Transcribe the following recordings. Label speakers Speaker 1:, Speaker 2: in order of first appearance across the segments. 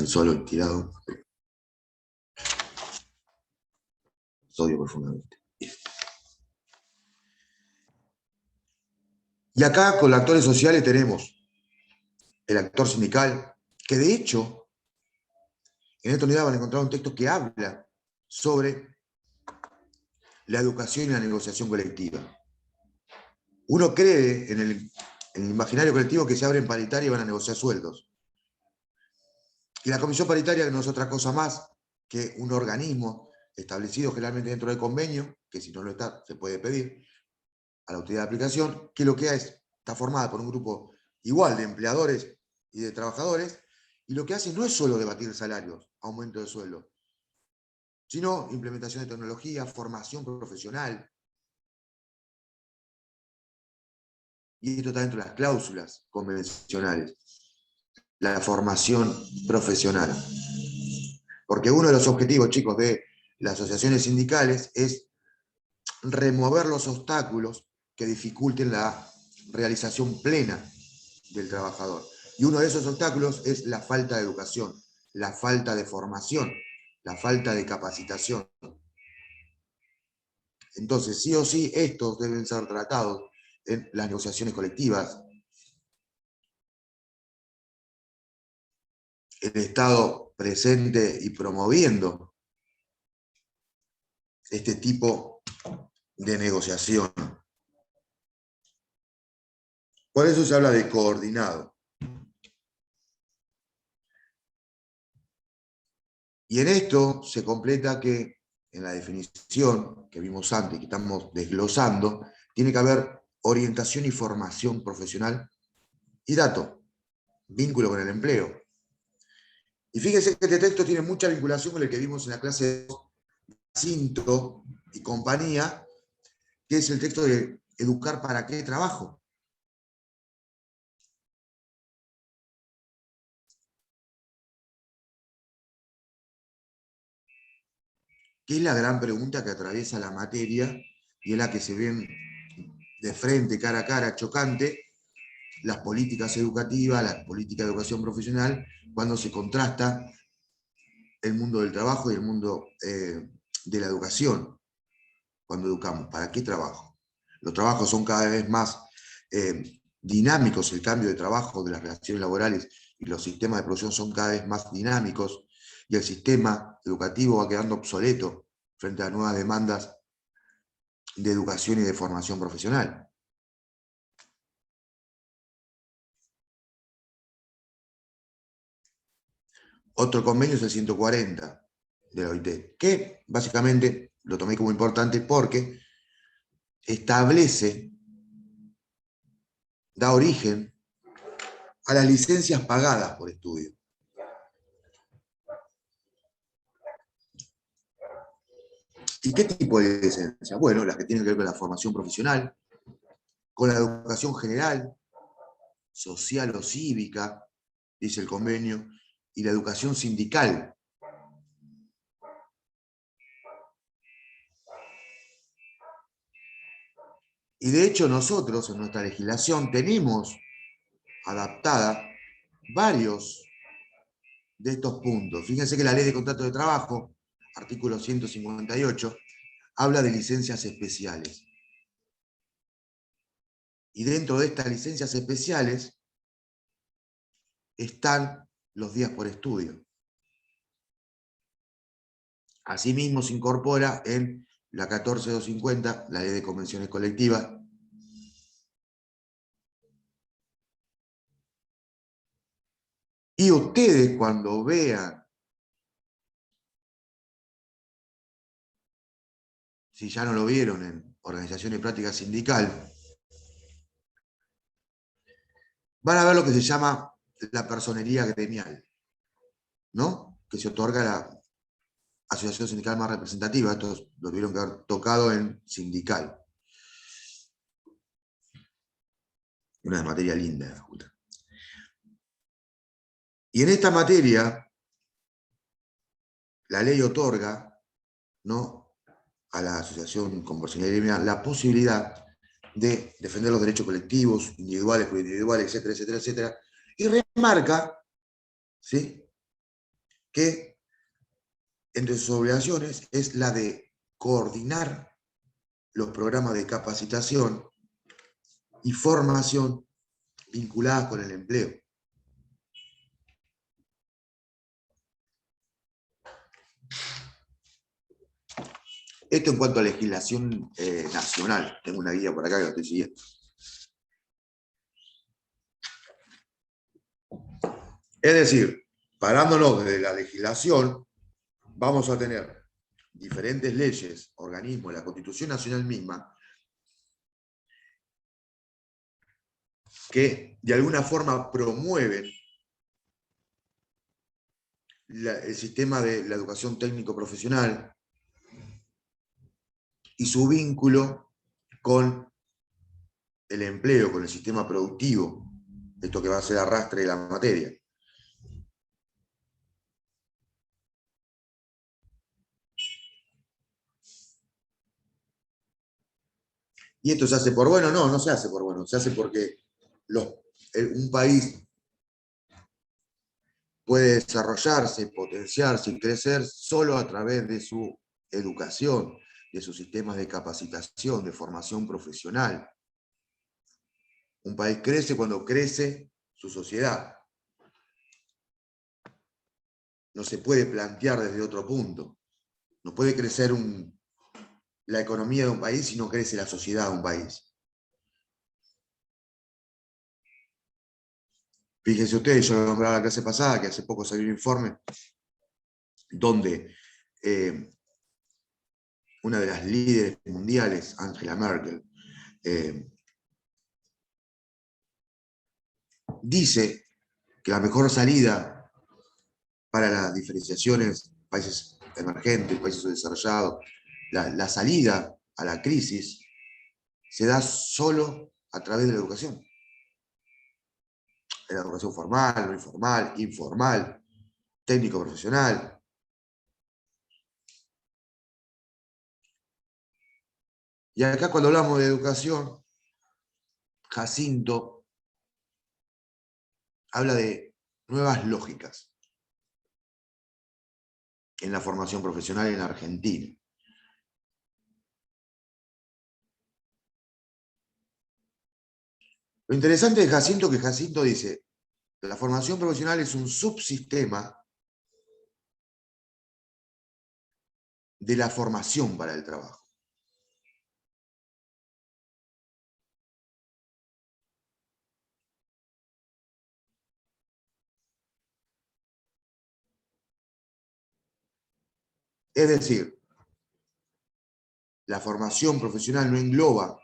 Speaker 1: solo tirado. Sodio profundamente. Y acá con los actores sociales tenemos el actor sindical, que de hecho, en esta unidad van a encontrar un texto que habla sobre la educación y la negociación colectiva. Uno cree en el imaginario colectivo que se abren paritarias y van a negociar sueldos. Y la comisión paritaria no es otra cosa más que un organismo establecido generalmente dentro del convenio, que si no lo está, se puede pedir a la autoridad de aplicación, que lo que está formada por un grupo igual de empleadores y de trabajadores, y lo que hace no es solo debatir salarios, aumento de sueldo, sino implementación de tecnología, formación profesional. Y esto está dentro de las cláusulas convencionales, la formación profesional. Porque uno de los objetivos, chicos, de las asociaciones sindicales es remover los obstáculos que dificulten la realización plena del trabajador. Y uno de esos obstáculos es la falta de educación, la falta de formación, la falta de capacitación. Entonces, sí o sí, estos deben ser tratados en las negociaciones colectivas. El Estado presente y promoviendo este tipo de negociación. Por eso se habla de coordinado. Y en esto se completa que en la definición que vimos antes, que estamos desglosando, tiene que haber orientación y formación profesional y dato, vínculo con el empleo. Y fíjense que este texto tiene mucha vinculación con el que vimos en la clase de Cinto y compañía, que es el texto de Educar para qué trabajo. Que es la gran pregunta que atraviesa la materia y es la que se ven de frente, cara a cara, chocante, las políticas educativas, la política de educación profesional, cuando se contrasta el mundo del trabajo y el mundo de la educación. Cuando educamos, ¿para qué trabajo? Los trabajos son cada vez más dinámicos, el cambio de trabajo, de las relaciones laborales y los sistemas de producción son cada vez más dinámicos y el sistema educativo va quedando obsoleto frente a nuevas demandas de educación y de formación profesional. Otro convenio es el 140 de la OIT, que básicamente lo tomé como importante porque establece, da origen a las licencias pagadas por estudio. ¿Y qué tipo de licencias? Bueno, las que tienen que ver con la formación profesional, con la educación general, social o cívica, dice el convenio, y la educación sindical. Y de hecho nosotros en nuestra legislación tenemos adaptada varios de estos puntos. Fíjense que la Ley de Contrato de Trabajo, artículo 158, habla de licencias especiales. Y dentro de estas licencias especiales están los días por estudio. Asimismo se incorpora en la 14250, la Ley de Convenciones Colectivas, y ustedes cuando vean, si ya no lo vieron en Organización y Práctica Sindical, van a ver lo que se llama la personería gremial, ¿no? Que se otorga a la asociación sindical más representativa. Estos lo tuvieron que haber tocado en sindical. Una materia linda de la facultad. Y en esta materia, la ley otorga, ¿no?, a la asociación con personalidad gremial la posibilidad de defender los derechos colectivos, individuales, individuales, etcétera, etcétera, etcétera, y remarca, ¿sí?, que entre sus obligaciones es la de coordinar los programas de capacitación y formación vinculadas con el empleo. Esto en cuanto a legislación nacional. Tengo una guía por acá que lo estoy siguiendo. Es decir, parándonos de la legislación, vamos a tener diferentes leyes, organismos, la Constitución Nacional misma, que de alguna forma promueven el sistema de la educación técnico-profesional y su vínculo con el empleo, con el sistema productivo, esto que va a ser arrastre de la materia. ¿Y esto se hace por bueno? No, no se hace por bueno, se hace porque un país puede desarrollarse, potenciarse y crecer solo a través de su educación, de sus sistemas de capacitación, de formación profesional. Un país crece cuando crece su sociedad. No se puede plantear desde otro punto. No puede crecer la economía de un país si no crece la sociedad de un país. Fíjense ustedes, yo lo nombraba la clase pasada, que hace poco salió un informe donde una de las líderes mundiales, Angela Merkel, dice que la mejor salida para las diferenciaciones, países emergentes, países desarrollados, la salida a la crisis se da solo a través de la educación. La educación formal, no informal, informal, técnico profesional. Y acá cuando hablamos de educación, Jacinto habla de nuevas lógicas en la formación profesional en Argentina. Lo interesante de Jacinto es que Jacinto dice, la formación profesional es un subsistema de la formación para el trabajo. Es decir, la formación profesional no engloba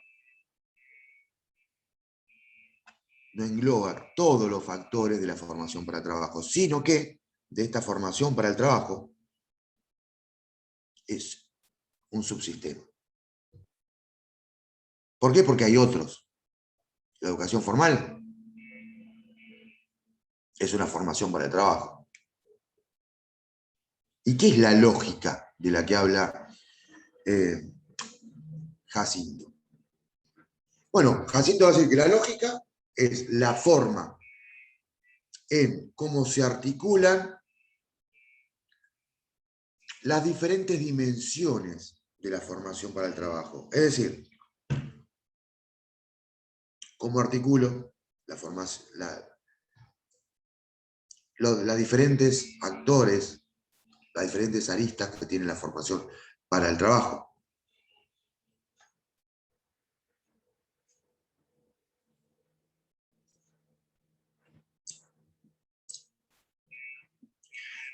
Speaker 1: todos los factores de la formación para el trabajo, sino que de esta formación para el trabajo es un subsistema. ¿Por qué? Porque hay otros. La educación formal es una formación para el trabajo. ¿Y qué es la lógica de la que habla Jacinto? Bueno, Jacinto va a decir que la lógica es la forma en cómo se articulan las diferentes dimensiones de la formación para el trabajo. Es decir, cómo articulo los diferentes actores, las diferentes aristas que tiene la formación para el trabajo.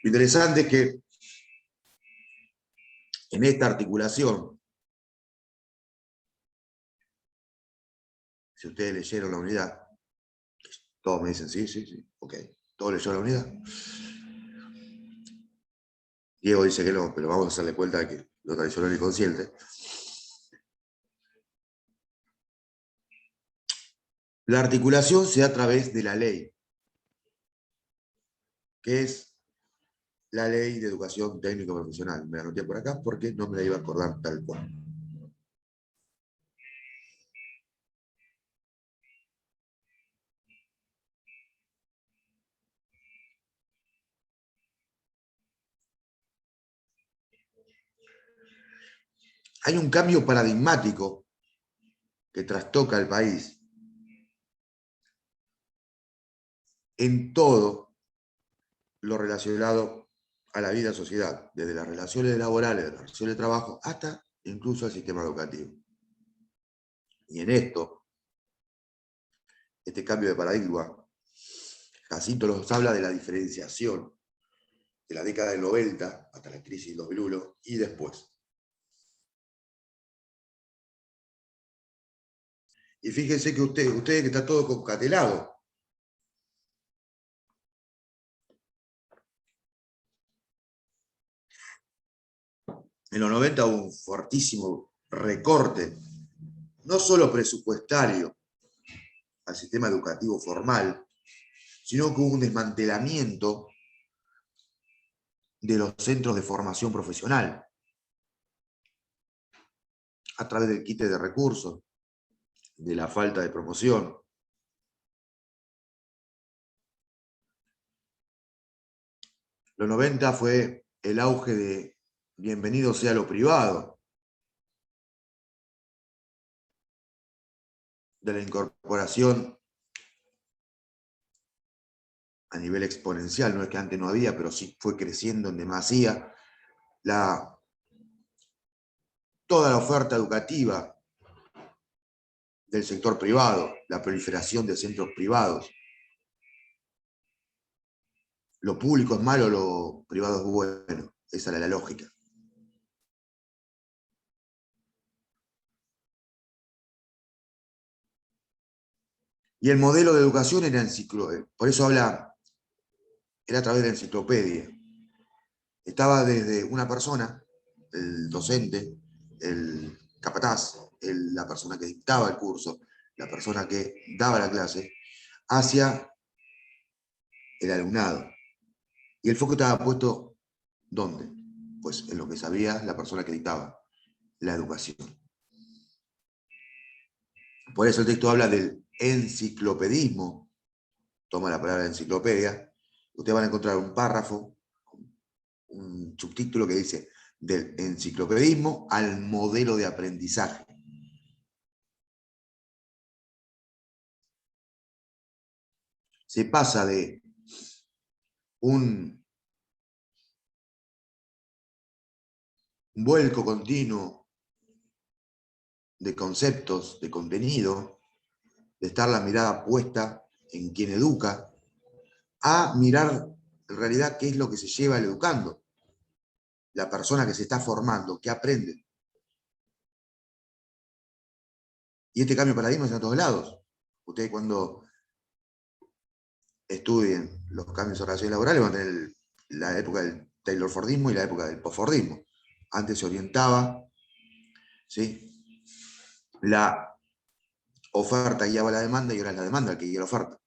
Speaker 1: Lo interesante es que en esta articulación, si ustedes leyeron la unidad, todos me dicen sí, sí, sí, ok, todos leyeron la unidad. Diego dice que no, pero vamos a hacerle cuenta de que lo tradicional y consciente. La articulación se da a través de la ley, que es la ley de educación técnico profesional. Me la anoté por acá porque no me la iba a acordar tal cual. hay un cambio paradigmático que trastoca al país en todo lo relacionado a la vida en sociedad, desde las relaciones laborales, las relaciones de trabajo, hasta incluso al sistema educativo. Y en esto, este cambio de paradigma, Jacinto nos habla de la diferenciación de la década del 90 hasta la crisis del 2001 y después. Y fíjense que ustedes que está todo concatenado. En los 90 hubo un fortísimo recorte, no solo presupuestario al sistema educativo formal, sino que hubo un desmantelamiento de los centros de formación profesional a través del quite de recursos, de la falta de promoción. Los 90 fue el auge de bienvenido sea lo privado, de la incorporación a nivel exponencial, no es que antes no había, pero sí fue creciendo en demasía toda la oferta educativa del sector privado, la proliferación de centros privados. Lo público es malo, lo privado es bueno. Esa era la lógica. Y el modelo de educación era por eso era a través de la enciclopedia. Estaba desde una persona, el docente, el capataz, la persona que dictaba el curso, la persona que daba la clase, hacia el alumnado. Y el foco estaba puesto, ¿dónde? Pues en lo que sabía la persona que dictaba, la educación. Por eso el texto habla del enciclopedismo, toma la palabra enciclopedia, ustedes van a encontrar un párrafo, un subtítulo que dice del enciclopedismo al modelo de aprendizaje. Se pasa de un vuelco continuo de conceptos, de contenido, de estar la mirada puesta en quien educa, a mirar en realidad qué es lo que se lleva el educando, la persona que se está formando, que aprende. Y este cambio de paradigma está a todos lados. Ustedes cuando estudien los cambios en relaciones laborales van a tener la época del Taylor-Fordismo y la época del post-Fordismo. Antes se orientaba, ¿sí? La oferta guiaba la demanda y ahora es la demanda la que guía la oferta.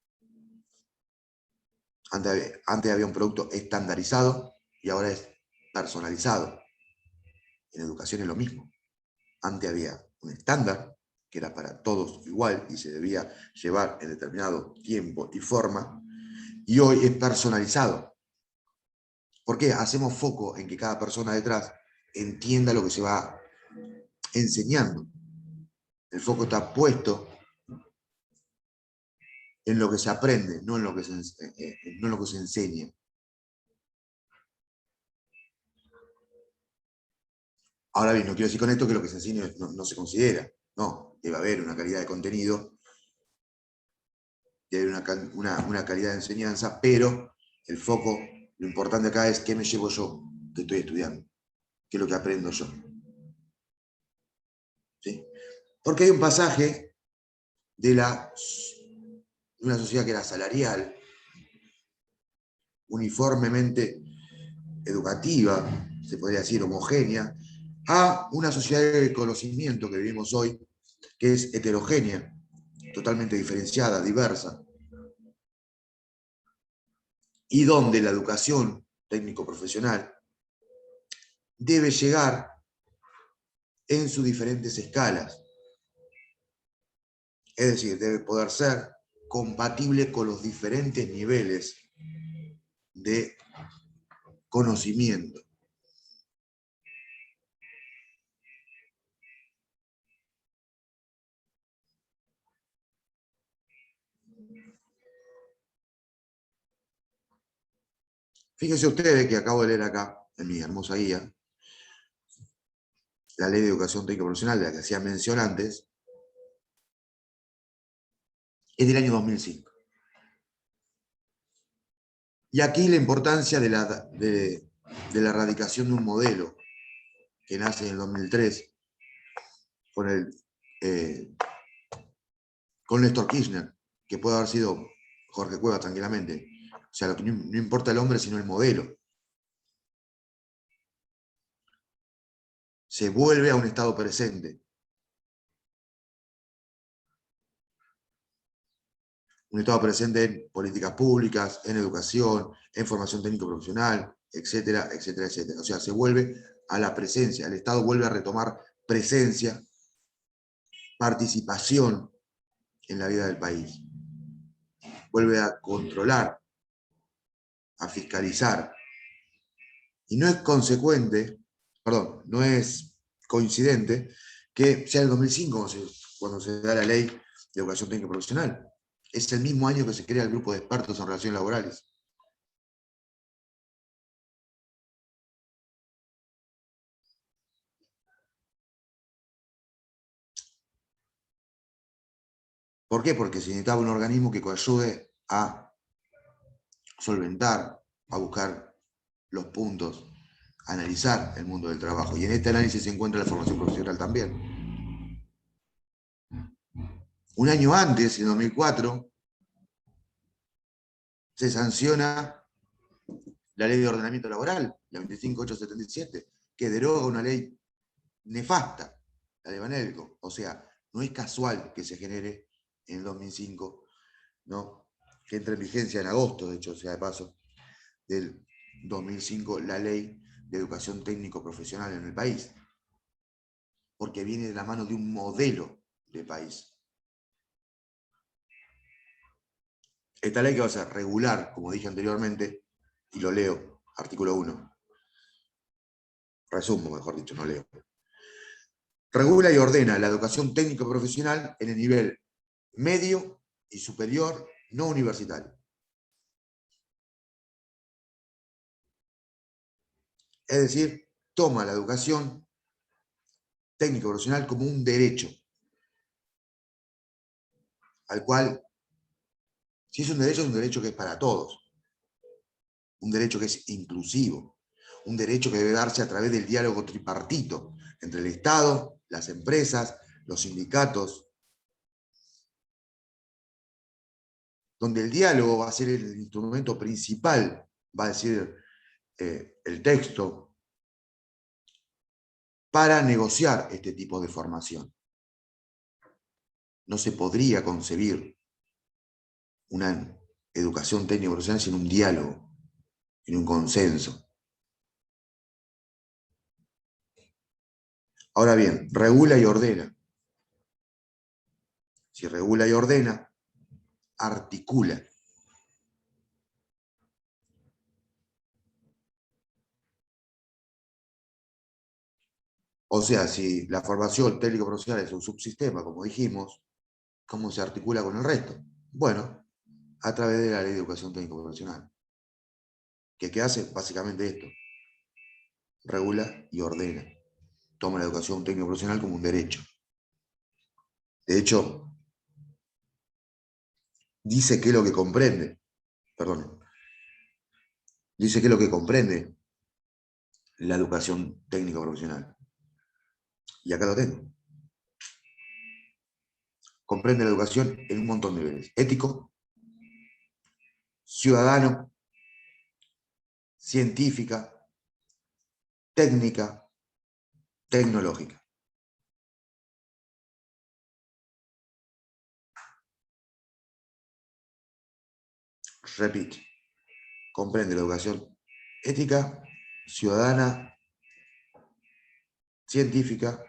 Speaker 1: Antes había un producto estandarizado y ahora es personalizado. En educación es lo mismo. Antes había un estándar que era para todos igual y se debía llevar en determinado tiempo y forma, y hoy es personalizado. ¿Por qué? Hacemos foco en que cada persona detrás entienda lo que se va enseñando. El foco está puesto en lo que se aprende, no en lo que se enseña. Ahora bien, no quiero decir con esto que lo que se enseña no se considera. No, debe haber una calidad de contenido, debe haber una calidad de enseñanza, pero el foco, lo importante acá es qué me llevo yo que estoy estudiando, qué es lo que aprendo yo. ¿Sí? Porque hay un pasaje de una sociedad que era salarial, uniformemente educativa, se podría decir homogénea, a una sociedad de conocimiento que vivimos hoy, que es heterogénea, totalmente diferenciada, diversa, y donde la educación técnico-profesional debe llegar en sus diferentes escalas. Es decir, debe poder ser compatible con los diferentes niveles de conocimiento. Fíjense ustedes que acabo de leer acá, en mi hermosa guía, la Ley de Educación Técnica Profesional, de la que hacía mención antes, es del año 2005. Y aquí la importancia de la erradicación de un modelo que nace en el 2003 con, con Néstor Kirchner, que puede haber sido Jorge Cuevas tranquilamente. O sea, lo que no importa el hombre, sino el modelo. Se vuelve a un estado presente. Un estado presente en políticas públicas, en educación, en formación técnico-profesional, etcétera, etcétera, etcétera. O sea, se vuelve a la presencia. El Estado vuelve a retomar presencia, participación en la vida del país. Vuelve a controlar, a fiscalizar. Y no es consecuente, perdón, no es coincidente que sea el 2005 cuando se da la ley de educación técnica profesional. Es el mismo año que se crea el grupo de expertos en relaciones laborales. ¿Por qué? Porque se necesitaba un organismo que ayude a solventar, a buscar los puntos, a analizar el mundo del trabajo. Y en este análisis se encuentra la formación profesional también. Un año antes, en 2004, se sanciona la ley de ordenamiento laboral, la 25877, que deroga una ley nefasta, la de Banelco. O sea, no es casual que se genere en el 2005, ¿no? Que entre en vigencia en agosto, de hecho, sea de paso, del 2005, la ley de educación técnico profesional en el país, porque viene de la mano de un modelo de país. Esta ley que va a ser regular, como dije anteriormente, y lo leo, artículo 1, resumo, mejor dicho, no leo. Regula y ordena la educación técnico profesional en el nivel medio y superior no universitario. Es decir, toma la educación técnico profesional como un derecho, al cual, si es un derecho que es para todos, un derecho que es inclusivo, un derecho que debe darse a través del diálogo tripartito entre el Estado, las empresas, los sindicatos, donde el diálogo va a ser el instrumento principal, va a decir el texto, para negociar este tipo de formación. No se podría concebir una educación técnico profesional sin un diálogo, sin un consenso. Ahora bien, regula y ordena. Si regula y ordena, articula. O sea, si la formación técnico profesional es un subsistema, como dijimos, ¿cómo se articula con el resto? Bueno, a través de la ley de educación técnico profesional. ¿Qué hace? Básicamente esto. Regula y ordena. Toma la educación técnico profesional como un derecho. De hecho, dice que es lo que comprende, perdón, dice que es lo que comprende la educación técnico profesional. Y acá lo tengo. Comprende la educación en un montón de niveles. Ético, ciudadano, científica, técnica, tecnológica. Repito, comprende la educación ética, ciudadana, científica,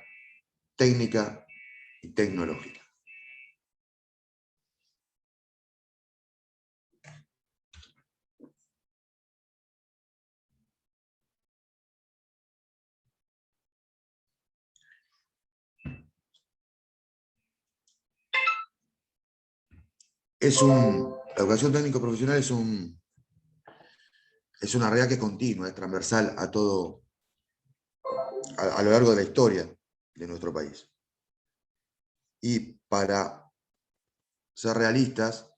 Speaker 1: técnica y tecnológica. La educación técnico profesional es es una realidad que es continua, es transversal a todo, a lo largo de la historia de nuestro país. Y para ser realistas,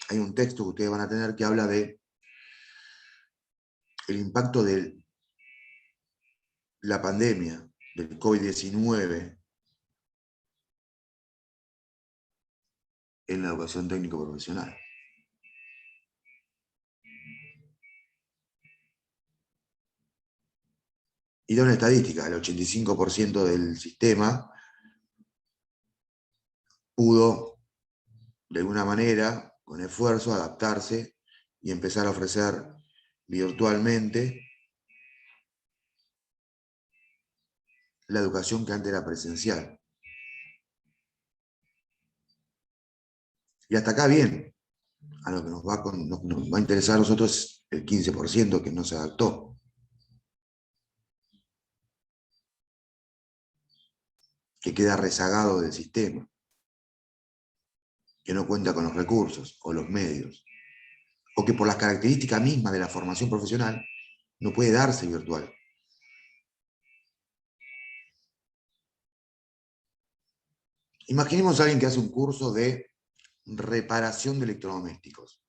Speaker 1: hay un texto que ustedes van a tener que habla de el impacto de la pandemia, del COVID-19, en la educación técnico profesional. Y da una estadística, el 85% del sistema pudo, de alguna manera, con esfuerzo, adaptarse y empezar a ofrecer virtualmente la educación que antes era presencial. Y hasta acá bien. A lo que nos va a interesar a nosotros es el 15% que no se adaptó. Que queda rezagado del sistema. Que no cuenta con los recursos o los medios. O que por las características mismas de la formación profesional no puede darse virtual. Imaginemos a alguien que hace un curso de reparación de electrodomésticos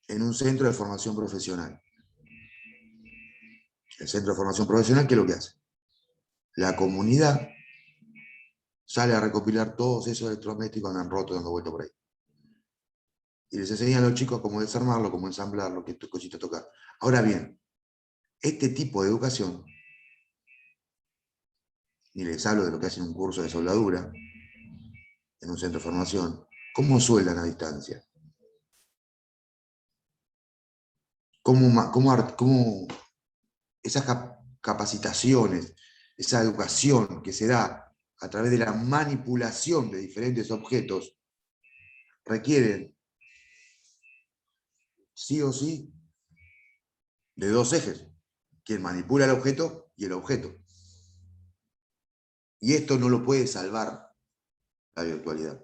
Speaker 1: en un centro de formación profesional. El centro de formación profesional, ¿qué es lo que hace? La comunidad sale a recopilar todos esos electrodomésticos que andan rotos dando vueltas por ahí. Y les enseñan a los chicos cómo desarmarlo, cómo ensamblarlo, qué cosita tocar. Ahora bien, este tipo de educación, ni les hablo de lo que hacen un curso de soldadura en un centro de formación, ¿cómo sueldan a distancia? ¿Cómo esas capacitaciones, esa educación que se da a través de la manipulación de diferentes objetos, requieren sí o sí de dos ejes, quien manipula el objeto y el objeto. Y esto no lo puede salvar la virtualidad.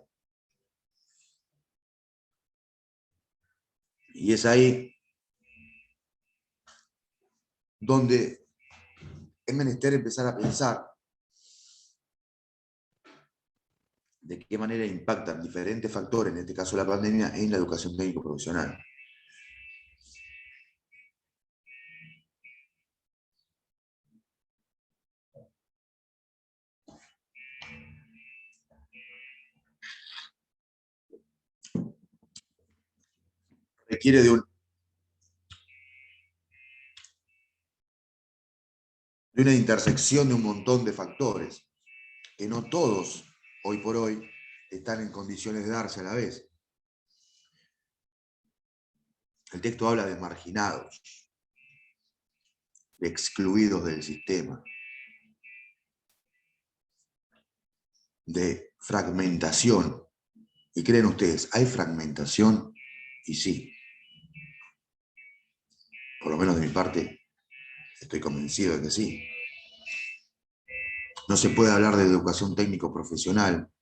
Speaker 1: Y es ahí donde es menester empezar a pensar de qué manera impactan diferentes factores, en este caso la pandemia, en la educación técnico-profesional. Requiere de una intersección de un montón de factores, que no todos, hoy por hoy, están en condiciones de darse a la vez. El texto habla de marginados, de excluidos del sistema, de fragmentación. ¿Y creen ustedes, hay fragmentación? Y sí. Por lo menos de mi parte, estoy convencido de que sí. No se puede hablar de educación técnico-profesional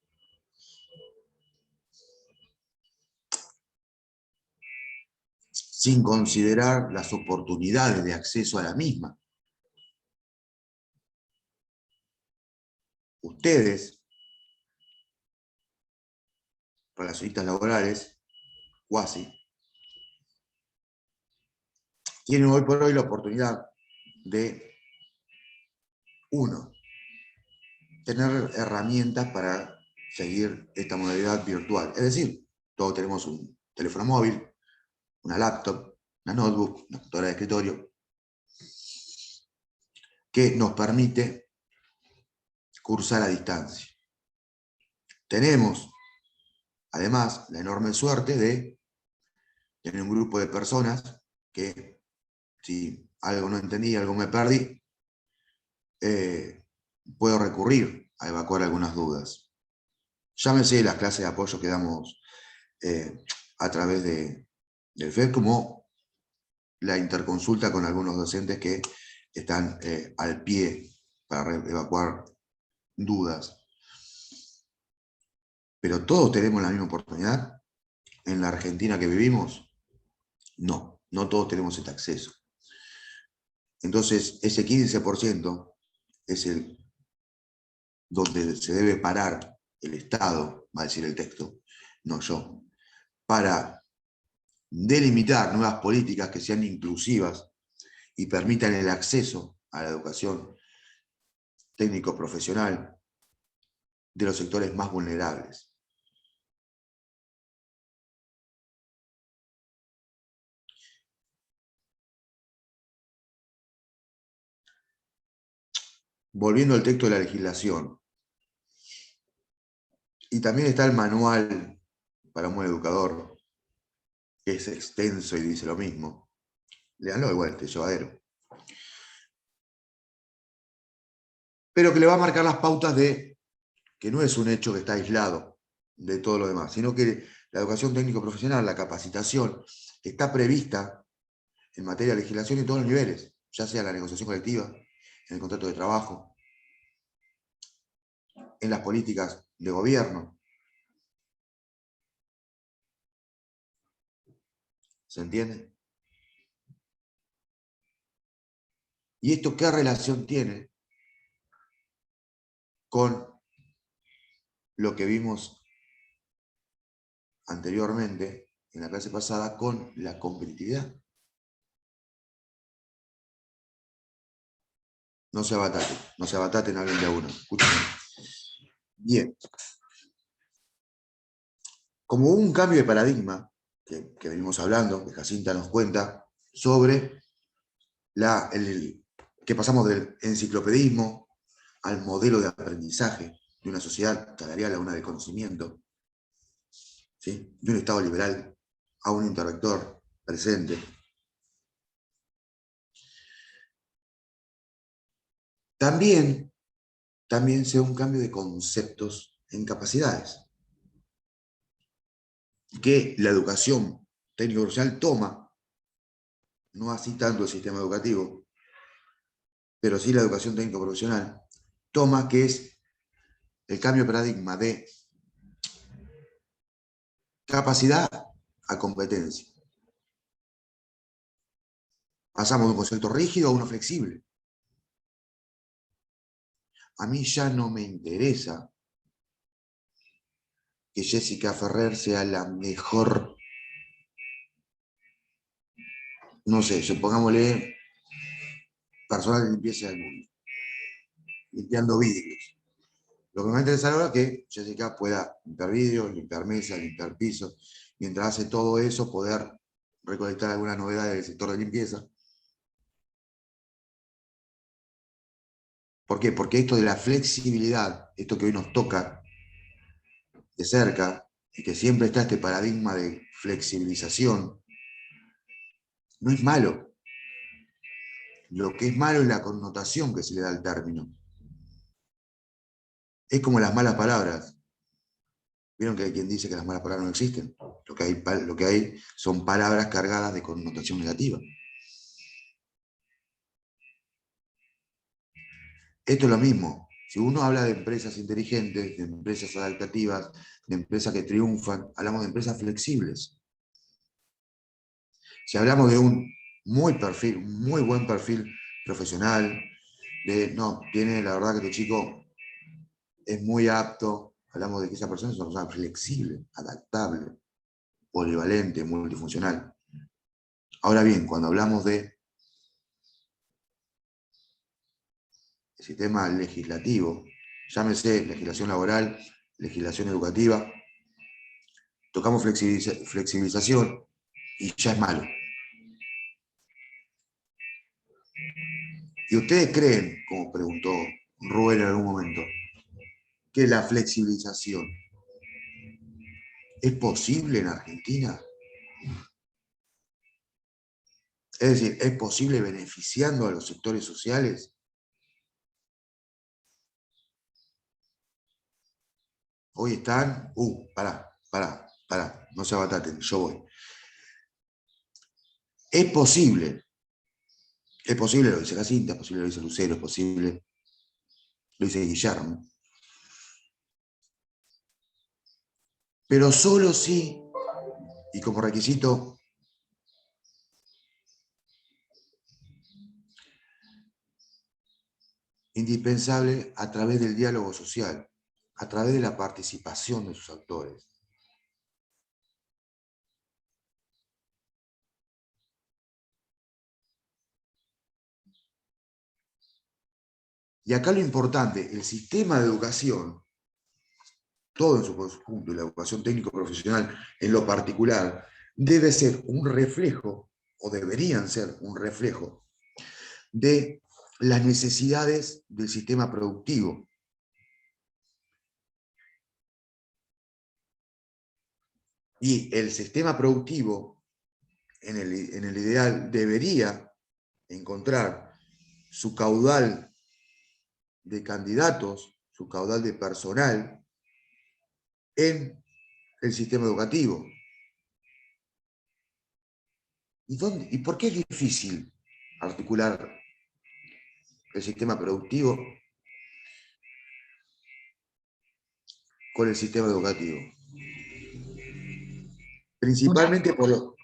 Speaker 1: sin considerar las oportunidades de acceso a la misma. Ustedes, relacionistas laborales, cuasi, tienen hoy por hoy la oportunidad de, uno, tener herramientas para seguir esta modalidad virtual. Es decir, todos tenemos un teléfono móvil, una laptop, una notebook, una computadora de escritorio, que nos permite cursar a distancia. Tenemos, además, la enorme suerte de tener un grupo de personas que, si algo no entendí, algo me perdí, puedo recurrir a evacuar algunas dudas. Llámese las clases de apoyo que damos a través del FED, como la interconsulta con algunos docentes que están al pie para evacuar dudas. Pero todos tenemos la misma oportunidad. en la Argentina que vivimos? No, no todos tenemos este acceso. Entonces, ese 15% es el donde se debe parar el Estado, va a decir el texto, no yo, para delimitar nuevas políticas que sean inclusivas y permitan el acceso a la educación técnico-profesional de los sectores más vulnerables. Volviendo al texto de la legislación, y también está el manual para un buen educador, que es extenso y dice lo mismo. Leanlo igual, este llevadero. Pero que le va a marcar las pautas de que no es un hecho que está aislado de todo lo demás, sino que la educación técnico-profesional, la capacitación, está prevista en materia de legislación en todos los niveles, ya sea en la negociación colectiva, en el contrato de trabajo, en las políticas de gobierno. ¿Se entiende? ¿Y esto qué relación tiene con lo que vimos anteriormente en la clase pasada con la competitividad? No se abataten, hablen de a uno. Escúchame. Bien. Como hubo un cambio de paradigma, que venimos hablando, que Jacinta nos cuenta, sobre que pasamos del enciclopedismo al modelo de aprendizaje de una sociedad salarial a una de conocimiento, ¿sí? De un Estado liberal a un interventor presente. También se da un cambio de conceptos en capacidades, que la educación técnico-profesional toma, no así tanto el sistema educativo, pero sí la educación técnico-profesional, toma, que es el cambio de paradigma de capacidad a competencia. Pasamos de un concepto rígido a uno flexible. A mí ya no me interesa que Jessica Ferrer sea la mejor, no sé, supongámosle, personal de limpieza del mundo, limpiando vidrios. Lo que me va a interesar ahora es que Jessica pueda limpiar vidrios, limpiar mesas, limpiar pisos, mientras hace todo eso, poder recolectar alguna novedad del sector de limpieza. ¿Por qué? Porque esto de la flexibilidad, esto que hoy nos toca de cerca, y que siempre está este paradigma de flexibilización, no es malo. Lo que es malo es la connotación que se le da al término. Es como las malas palabras. ¿Vieron que hay quien dice que las malas palabras no existen? Lo que hay son palabras cargadas de connotación negativa. Esto es lo mismo. Si uno habla de empresas inteligentes, de empresas adaptativas, de empresas que triunfan, hablamos de empresas flexibles. Si hablamos de un muy buen perfil profesional, no, tiene la verdad que este chico es muy apto, hablamos de que esa persona es una persona flexible, adaptable, polivalente, multifuncional. Ahora bien, cuando hablamos de sistema legislativo, llámese legislación laboral, legislación educativa, tocamos flexibilización y ya es malo. ¿Y ustedes creen, como preguntó Rubén en algún momento, que la flexibilización es posible en Argentina? Es decir, ¿es posible beneficiando a los sectores sociales? Hoy están, pará, no se abataten, yo voy. Es posible, lo dice Jacinta, es posible, lo dice Lucero, es posible, lo dice Guillermo. Pero solo si y como requisito indispensable a través del diálogo social, a través de la participación de sus actores. Y acá lo importante, el sistema de educación, todo en su conjunto, y la educación técnico-profesional en lo particular, debe ser un reflejo, o deberían ser un reflejo, de las necesidades del sistema productivo. Y el sistema productivo, en el ideal, debería encontrar su caudal de candidatos, su caudal de personal, en el sistema educativo. ¿Y por qué es difícil articular el sistema productivo con el sistema educativo? Principalmente por lo...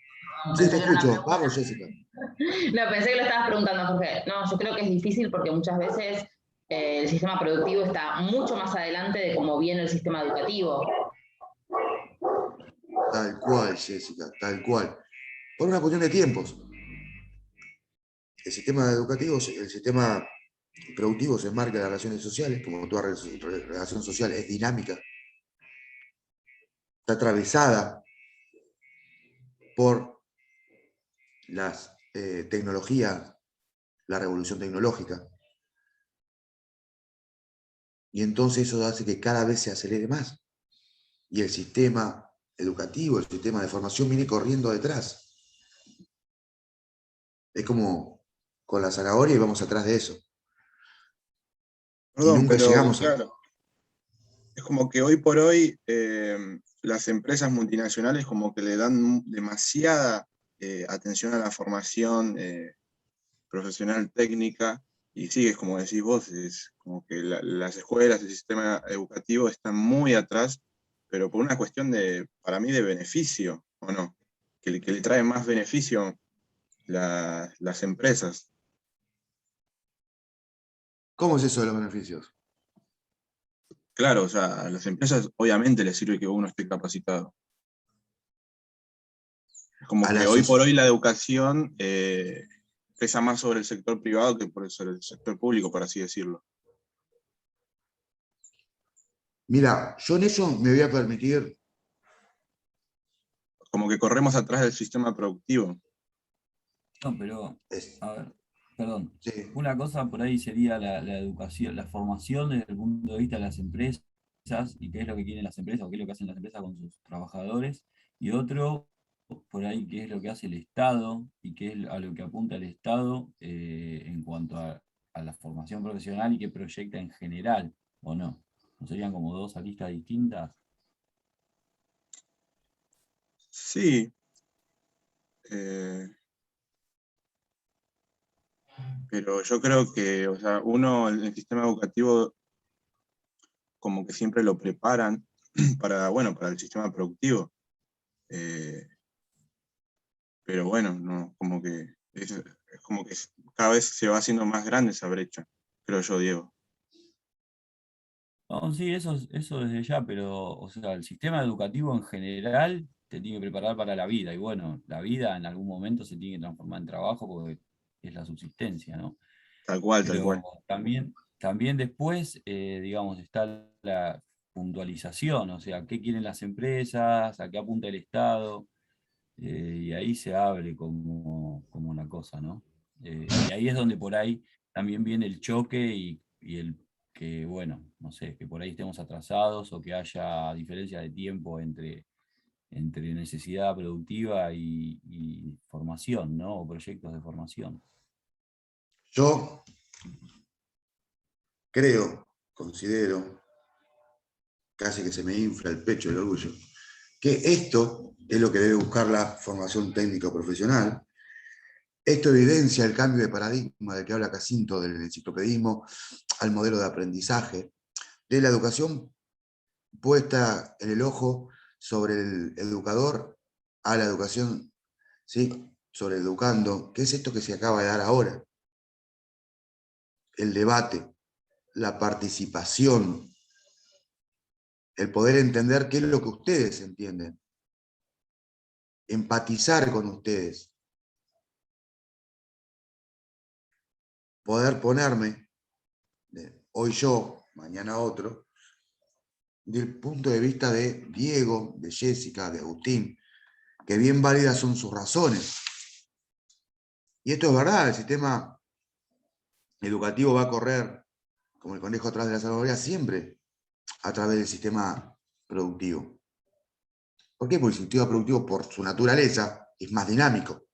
Speaker 1: Sí, te
Speaker 2: Pensé que era una
Speaker 1: escucho.
Speaker 2: pregunta.
Speaker 1: Vamos, Jessica.
Speaker 2: No, pensé que lo estabas preguntando, Jorge. No, yo creo que es difícil porque muchas veces el sistema productivo está mucho más adelante de cómo viene el sistema educativo.
Speaker 1: Tal cual, Jessica, tal cual. Por una cuestión de tiempos. El sistema educativo, el sistema productivo se enmarca en las relaciones sociales, como toda relación social es dinámica, está atravesada por las tecnologías, la revolución tecnológica, y entonces eso hace que cada vez se acelere más, y el sistema educativo, el sistema de formación viene corriendo detrás. Es como con la zanahoria y vamos atrás de eso. Y
Speaker 3: Perdón,
Speaker 1: nunca
Speaker 3: pero
Speaker 1: llegamos a...
Speaker 3: claro, es como que hoy por hoy las empresas multinacionales como que le dan demasiada atención a la formación profesional técnica y sí, es como decís vos, es como que las escuelas, el sistema educativo están muy atrás, pero por una cuestión de, para mí, de beneficio, ¿o no? Que le trae más beneficio las empresas.
Speaker 1: ¿Cómo es eso de los beneficios?
Speaker 3: Claro, o sea, a las empresas obviamente les sirve que uno esté capacitado. Como
Speaker 1: A
Speaker 3: que
Speaker 1: la
Speaker 3: hoy por
Speaker 1: sociedad.
Speaker 3: hoy la educación pesa más sobre el sector privado que sobre el sector público, por así decirlo.
Speaker 1: Mira, yo en eso me voy a permitir...
Speaker 3: Como que corremos atrás del sistema productivo.
Speaker 4: No, pero,
Speaker 1: Es,
Speaker 4: a ver, perdón.
Speaker 1: sí.
Speaker 4: Una cosa por ahí sería la educación, la formación desde el punto de vista de las empresas y qué es lo que quieren las empresas o qué es lo que hacen las empresas con sus trabajadores. Y otro, por ahí, qué es lo que hace el Estado y qué es a lo que apunta el Estado en cuanto a la formación profesional y qué proyecta en general, ¿o no? ¿No serían como dos aristas distintas?
Speaker 3: Sí, eh, pero yo creo que, o sea, uno en el sistema educativo como que siempre lo preparan para, bueno, para el sistema productivo. Eh, pero bueno, no, como que es como que cada vez se va haciendo más grande esa brecha, creo yo, Diego.
Speaker 4: No, sí, eso desde ya, pero, o sea, el sistema educativo en general te tiene que preparar para la vida, y bueno, la vida en algún momento se tiene que transformar en trabajo porque es la subsistencia, ¿no?
Speaker 3: Tal cual, tal
Speaker 4: Pero
Speaker 3: cual.
Speaker 4: también después, digamos, está la puntualización, o sea, qué quieren las empresas, a qué apunta el Estado, y ahí se abre como una cosa, ¿no? Y ahí es donde por ahí también viene el choque y el que, bueno, no sé, que por ahí estemos atrasados o que haya diferencia de tiempo entre necesidad productiva y formación, ¿no? O proyectos de formación.
Speaker 1: Yo creo, considero, casi que se me infla el pecho el orgullo, que esto es lo que debe buscar la formación técnico profesional. Esto evidencia el cambio de paradigma del que habla Casinto, del enciclopedismo al modelo de aprendizaje, de la educación puesta en el ojo sobre el educador a la educación, ¿sí?, sobre educando, que es esto que se acaba de dar ahora. El debate, la participación, el poder entender qué es lo que ustedes entienden, empatizar con ustedes, poder ponerme, hoy yo, mañana otro, del punto de vista de Diego, de Jessica, de Agustín, que bien válidas son sus razones. Y esto es verdad, el sistema educativo va a correr como el conejo atrás de la zanahoria siempre a través del sistema productivo. ¿Por qué? Porque el sistema productivo, por su naturaleza, es más dinámico.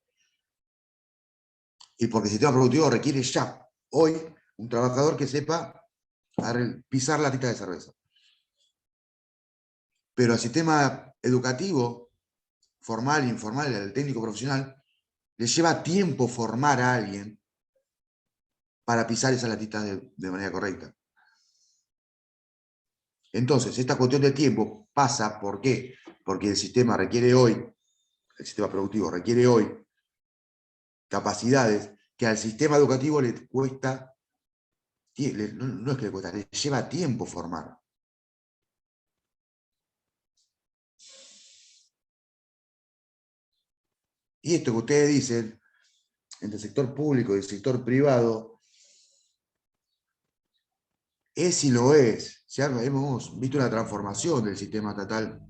Speaker 1: Y porque el sistema productivo requiere ya, hoy, un trabajador que sepa pisar la tita de cerveza. Pero al sistema educativo, formal, informal, el técnico profesional, le lleva tiempo formar a alguien para pisar esa latita de manera correcta. Entonces, esta cuestión de tiempo pasa, ¿por qué? Porque el sistema requiere hoy, el sistema productivo requiere hoy capacidades que al sistema educativo le cuesta, no es que le cuesta, le lleva tiempo formar. Y esto que ustedes dicen, entre el sector público y el sector privado, es y lo es. Ya hemos visto una transformación del sistema estatal,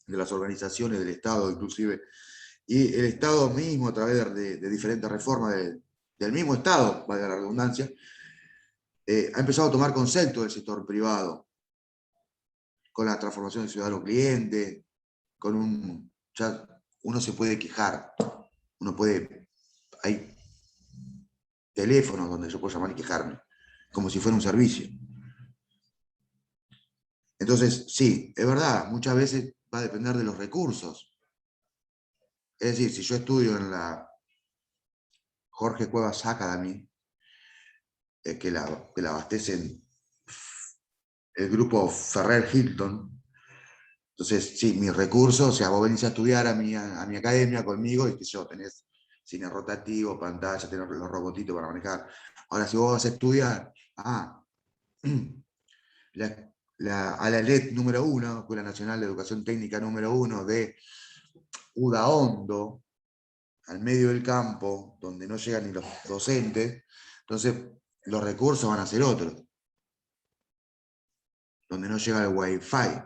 Speaker 1: de las organizaciones del Estado inclusive, y el Estado mismo a través de diferentes reformas del mismo Estado, valga la redundancia, ha empezado a tomar concepto del sector privado, con la transformación del ciudadano cliente, ya uno se puede quejar, hay teléfonos donde yo puedo llamar y quejarme, como si fuera un servicio. Entonces, sí, es verdad, muchas veces va a depender de los recursos. Es decir, si yo estudio en la Jorge Cuevas Academy, que la abastecen el grupo Ferrer Hilton, entonces, sí, mis recursos, o sea, vos venís a estudiar a mi academia conmigo y que yo tenés cine rotativo, pantalla, tenés los robotitos para manejar. Ahora, si vos vas a estudiar a la LED número 1, Escuela Nacional de Educación Técnica número 1 de Udaondo, al medio del campo, donde no llegan ni los docentes, entonces los recursos van a ser otros, donde no llega el Wi-Fi,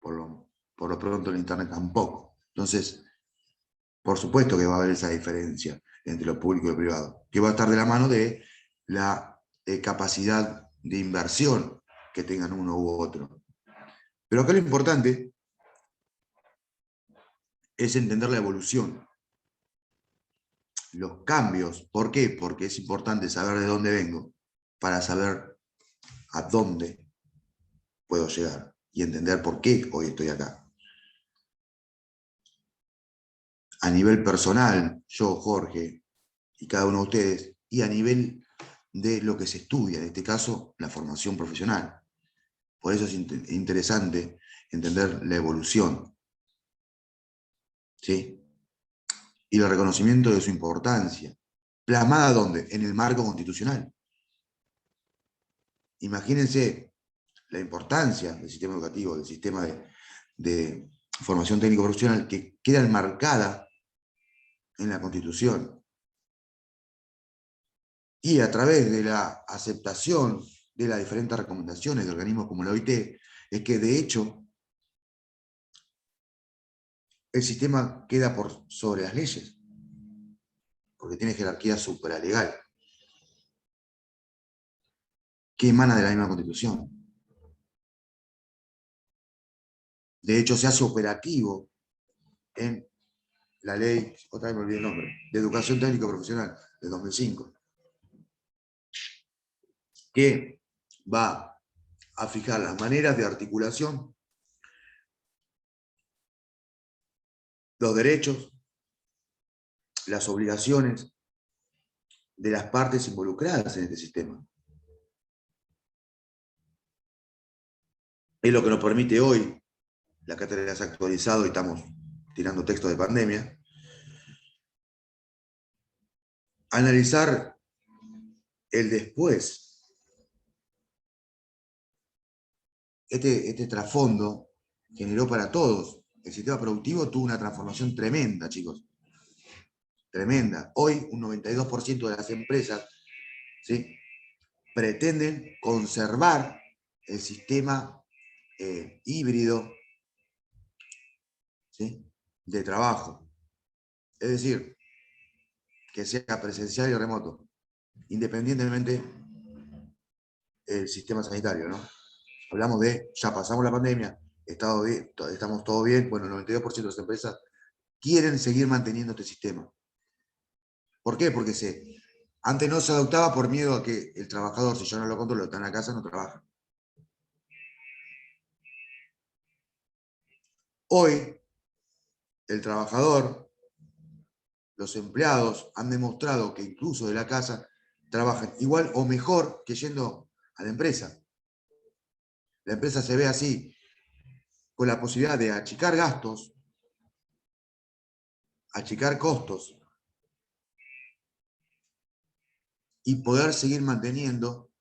Speaker 1: por lo pronto el Internet tampoco. Entonces, por supuesto que va a haber esa diferencia entre lo público y lo privado, que va a estar de la mano de la capacidad de inversión que tengan uno u otro. Pero acá lo importante es entender la evolución, los cambios. ¿Por qué? Porque es importante saber de dónde vengo para saber a dónde puedo llegar y entender por qué hoy estoy acá. A nivel personal, yo, Jorge, y cada uno de ustedes, y a nivel de lo que se estudia, en este caso, la formación profesional. Por eso es interesante entender la evolución, ¿sí? Y el reconocimiento de su importancia. ¿Plasmada dónde? En el marco constitucional. Imagínense la importancia del sistema educativo, del sistema de formación técnico profesional que queda enmarcada en la Constitución. Y a través de la aceptación de las diferentes recomendaciones de organismos como la OIT, es que de hecho el sistema queda por sobre las leyes, porque tiene jerarquía supralegal, que emana de la misma Constitución. De hecho, se hace operativo en la ley, otra vez me olvidé el nombre, de Educación Técnico Profesional de 2005, que va a fijar las maneras de articulación, los derechos, las obligaciones de las partes involucradas en este sistema. Es lo que nos permite hoy la cátedra se ha actualizado y estamos tirando textos de pandemia. Analizar el después. Este trasfondo generó para todos. El sistema productivo tuvo una transformación tremenda, chicos. Tremenda. Hoy un 92% de las empresas, ¿sí?, pretenden conservar el sistema híbrido, ¿sí?, de trabajo. Es decir, que sea presencial y remoto, independientemente del sistema sanitario, ¿no? Hablamos de, ya pasamos la pandemia, estamos todo bien, bueno, el 92% de las empresas quieren seguir manteniendo este sistema. ¿Por qué? Porque antes no se adoptaba por miedo a que el trabajador, si yo no lo controlo, está en la casa, no trabaja. Hoy, el trabajador, los empleados han demostrado que incluso de la casa trabajan igual o mejor que yendo a la empresa. La empresa se ve así, con la posibilidad de achicar gastos, achicar costos y poder seguir manteniendo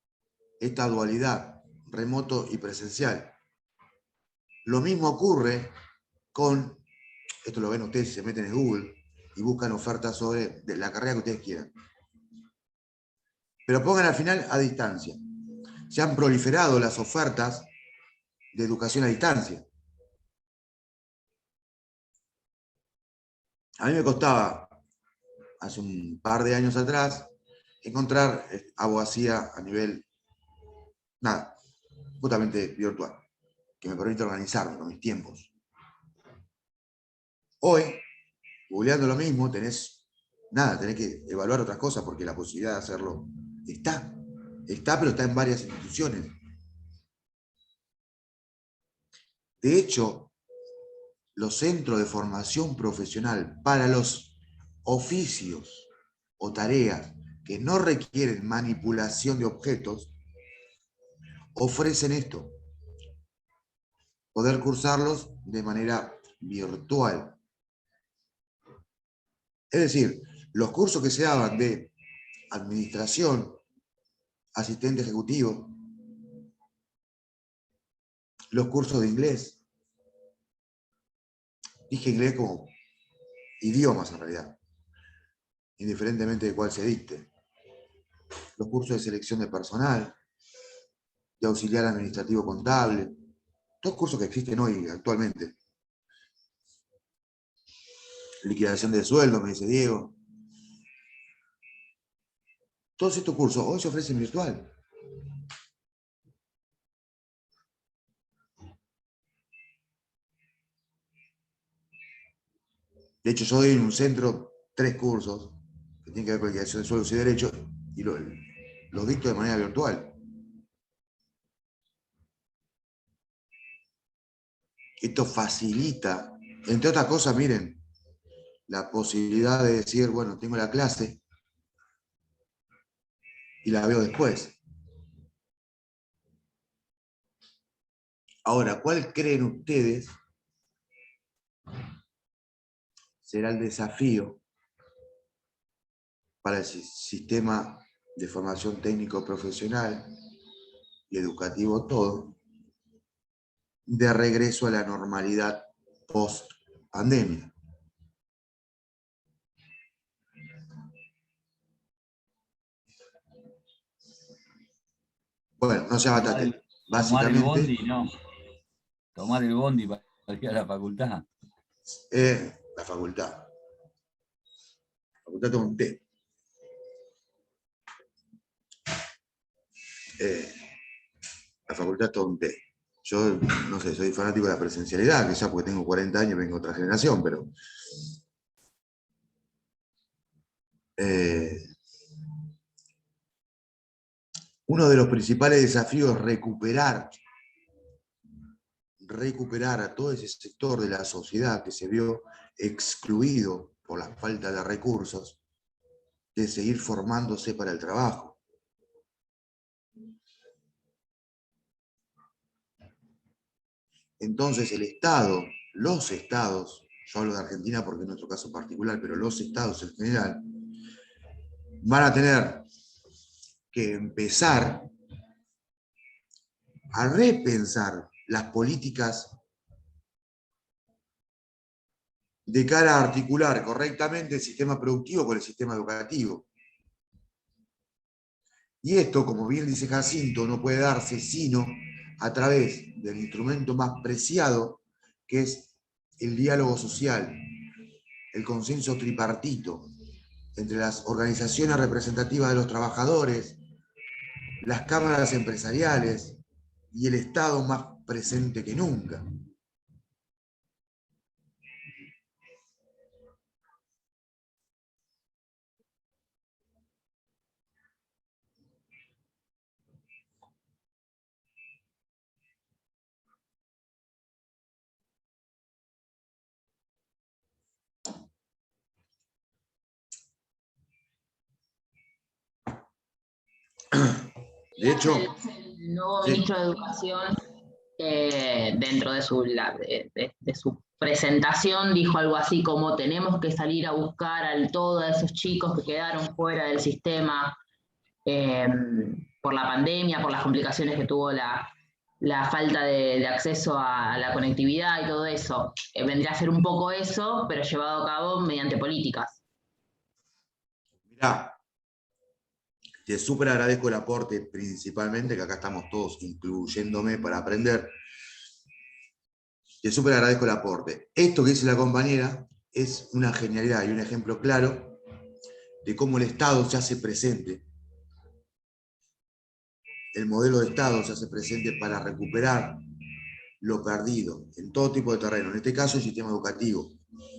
Speaker 1: esta dualidad remoto y presencial. Lo mismo ocurre con, esto lo ven ustedes si se meten en Google y buscan ofertas sobre la carrera que ustedes quieran. Pero pongan al final a distancia. Se han proliferado las ofertas de educación a distancia. A mí me costaba, hace un par de años atrás, encontrar abogacía a nivel, nada, justamente virtual, que me permite organizarme con mis tiempos. Hoy, googleando lo mismo, tenés que evaluar otras cosas porque la posibilidad de hacerlo está, pero está en varias instituciones. De hecho, los centros de formación profesional para los oficios o tareas que no requieren manipulación de objetos ofrecen esto, poder cursarlos de manera virtual. Es decir, los cursos que se daban de administración, asistente ejecutivo, los cursos de inglés, dije inglés como idiomas en realidad, indiferentemente de cuál se dicte, los cursos de selección de personal, de auxiliar administrativo contable, todos cursos que existen hoy actualmente. Liquidación de sueldo, me dice Diego. Todos estos cursos hoy se ofrecen virtual. De hecho, yo doy en un centro 3 cursos que tienen que ver con liquidación de sueldos y derechos y los dicto de manera virtual. Esto facilita, entre otras cosas, miren, la posibilidad de decir, bueno, tengo la clase y la veo después. Ahora, ¿cuál creen ustedes será el desafío para el sistema de formación técnico profesional y educativo todo, de regreso a la normalidad post-pandemia? Bueno, no se batate.
Speaker 4: Tomar el
Speaker 1: Básicamente,
Speaker 4: bondi, no. Tomar el bondi para ir a la facultad.
Speaker 1: la facultad. La facultad toma un té. La facultad toma un té. Yo, no sé, soy fanático de la presencialidad, quizás porque tengo 40 años y vengo de otra generación, pero uno de los principales desafíos es recuperar a todo ese sector de la sociedad que se vio excluido por la falta de recursos, de seguir formándose para el trabajo. entonces el Estado, los estados, yo hablo de Argentina porque es nuestro caso particular, pero los estados en general, van a tener que empezar a repensar las políticas de cara a articular correctamente el sistema productivo con el sistema educativo. Y esto, como bien dice Jacinto, no puede darse sino a través del instrumento más preciado, que es el diálogo social, el consenso tripartito entre las organizaciones representativas de los trabajadores, las cámaras empresariales y el Estado más presente que nunca. De hecho,
Speaker 2: el nuevo
Speaker 1: sí.
Speaker 2: ministro de Educación, dentro de su presentación, dijo algo así como: tenemos que salir a buscar a todos esos chicos que quedaron fuera del sistema por la pandemia, por las complicaciones que tuvo la falta de acceso a la conectividad y todo eso. Vendría a ser un poco eso, pero llevado a cabo mediante políticas.
Speaker 1: Mirá, te súper agradezco el aporte, principalmente, que acá estamos todos incluyéndome para aprender. Te súper agradezco el aporte. Esto que dice la compañera es una genialidad y un ejemplo claro de cómo el Estado se hace presente. El modelo de Estado se hace presente para recuperar lo perdido en todo tipo de terreno, en este caso el sistema educativo.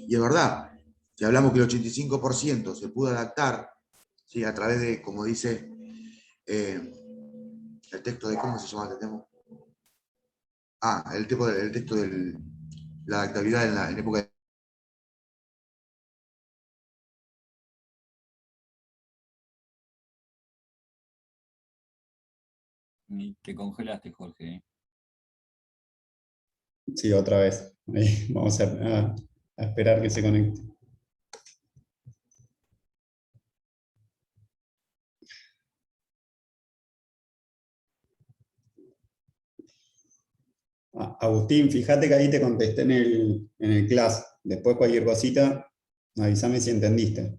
Speaker 1: Y es verdad, si hablamos que el 85% se pudo adaptar, ¿sí?, a través de, como dice el texto de, ¿cómo se llama este tema? El texto de la adaptabilidad en época de...
Speaker 4: Y te congelaste, Jorge.
Speaker 5: Sí, otra vez. Ahí, vamos a esperar que se conecte. Agustín, fíjate que ahí te contesté en el class. Después cualquier cosita, avísame si entendiste.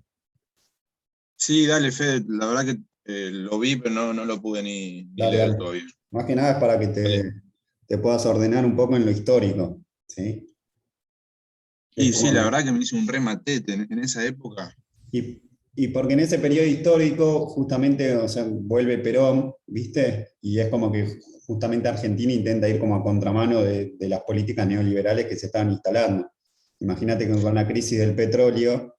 Speaker 3: Sí, dale, Fede, la verdad que lo vi, pero no lo pude ni
Speaker 5: Dale,
Speaker 3: leer
Speaker 5: dale.
Speaker 3: todavía.
Speaker 5: Más que nada es para que
Speaker 3: Dale.
Speaker 5: te puedas ordenar un poco en lo histórico, ¿sí? Es
Speaker 3: Y sí, la
Speaker 5: como-
Speaker 3: verdad que me hizo un rematete en esa época.
Speaker 5: y, y porque en ese periodo histórico justamente, o sea, vuelve Perón, ¿viste? Y es como que justamente Argentina intenta ir como a contramano de las políticas neoliberales que se estaban instalando. Imagínate que con la crisis del petróleo,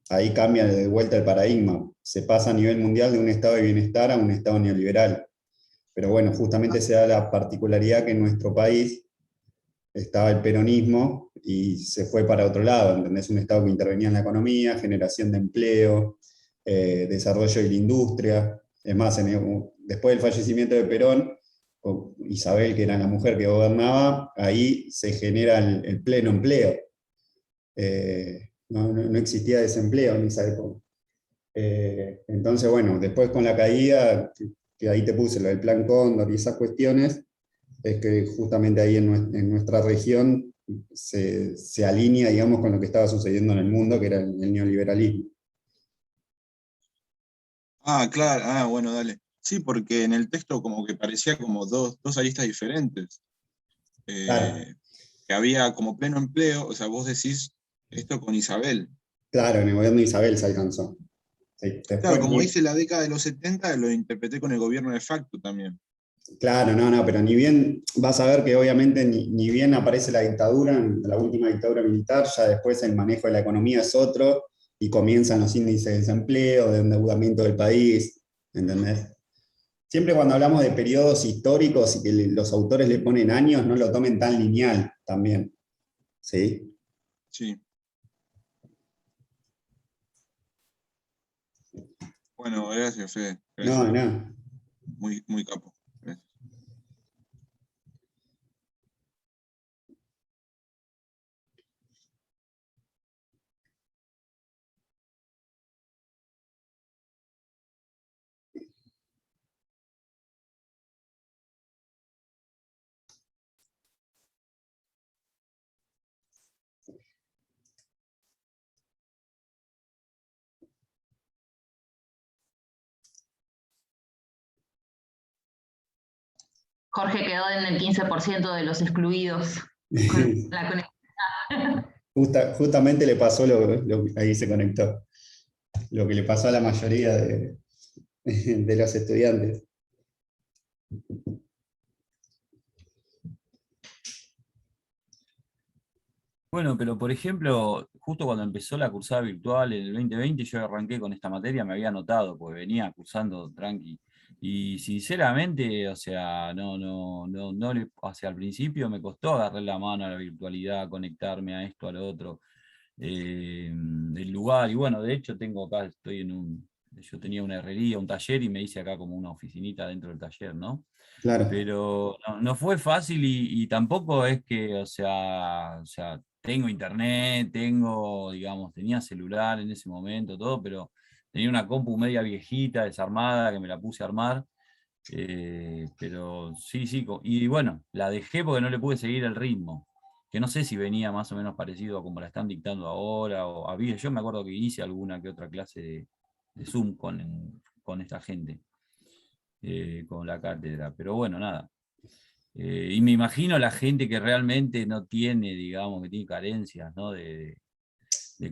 Speaker 5: ahí cambia de vuelta el paradigma. Se pasa a nivel mundial de un estado de bienestar a un estado neoliberal. Pero bueno, justamente se da la particularidad que en nuestro país estaba el peronismo y se fue para otro lado, ¿entendés? Un Estado que intervenía en la economía, generación de empleo, desarrollo de la industria. Es más, después del fallecimiento de Perón, con Isabel, que era la mujer que gobernaba, ahí se genera el pleno empleo. No existía desempleo en esa época. Entonces, bueno, después con la caída, que ahí te puse lo del Plan Cóndor y esas cuestiones, es que justamente ahí en nuestra región se alinea, digamos, con lo que estaba sucediendo en el mundo, que era el neoliberalismo.
Speaker 3: Ah, claro, bueno, dale. Sí, porque en el texto como que parecía como dos aristas diferentes.
Speaker 5: Claro,
Speaker 3: Que había como pleno empleo, o sea, vos decís esto con Isabel.
Speaker 5: claro, en el gobierno de Isabel se alcanzó. Sí,
Speaker 3: Claro,
Speaker 5: después,
Speaker 3: como dice la década de los 70, lo interpreté con el gobierno de facto también.
Speaker 5: claro, no, pero ni bien vas a ver que obviamente ni bien aparece la dictadura, la última dictadura militar, ya después el manejo de la economía es otro y comienzan los índices de desempleo, de endeudamiento del país, ¿entendés? Siempre cuando hablamos de periodos históricos y que los autores le ponen años, no lo tomen tan lineal también, ¿sí?
Speaker 3: Sí. Bueno, gracias, Fede.
Speaker 5: No,
Speaker 3: Gracias.
Speaker 5: no.
Speaker 3: Muy capo.
Speaker 2: Jorge quedó en el 15% de los excluidos con la conectividad.
Speaker 5: Justamente le pasó ahí se conectó, lo que le pasó a la mayoría de los estudiantes.
Speaker 4: Bueno, pero por ejemplo, justo cuando empezó la cursada virtual en el 2020, yo arranqué con esta materia, me había anotado, porque venía cursando tranqui. Y sinceramente, o sea, o sea, al principio me costó agarrar la mano a la virtualidad, conectarme a esto, a lo otro, el lugar. Y bueno, de hecho tengo acá, yo tenía una herrería, un taller, y me hice acá como una oficinita dentro del taller, ¿no?
Speaker 5: Claro.
Speaker 4: Pero no fue fácil y tampoco es que, o sea, tengo internet, digamos, tenía celular en ese momento, todo, pero tenía una compu media viejita, desarmada, que me la puse a armar. Pero sí, y bueno, la dejé porque no le pude seguir el ritmo, que no sé si venía más o menos parecido a como la están dictando ahora, o había, yo me acuerdo que hice alguna que otra clase de Zoom con esta gente, con la cátedra, pero bueno, nada. Y me imagino la gente que realmente no tiene, digamos, que tiene carencias, ¿no? De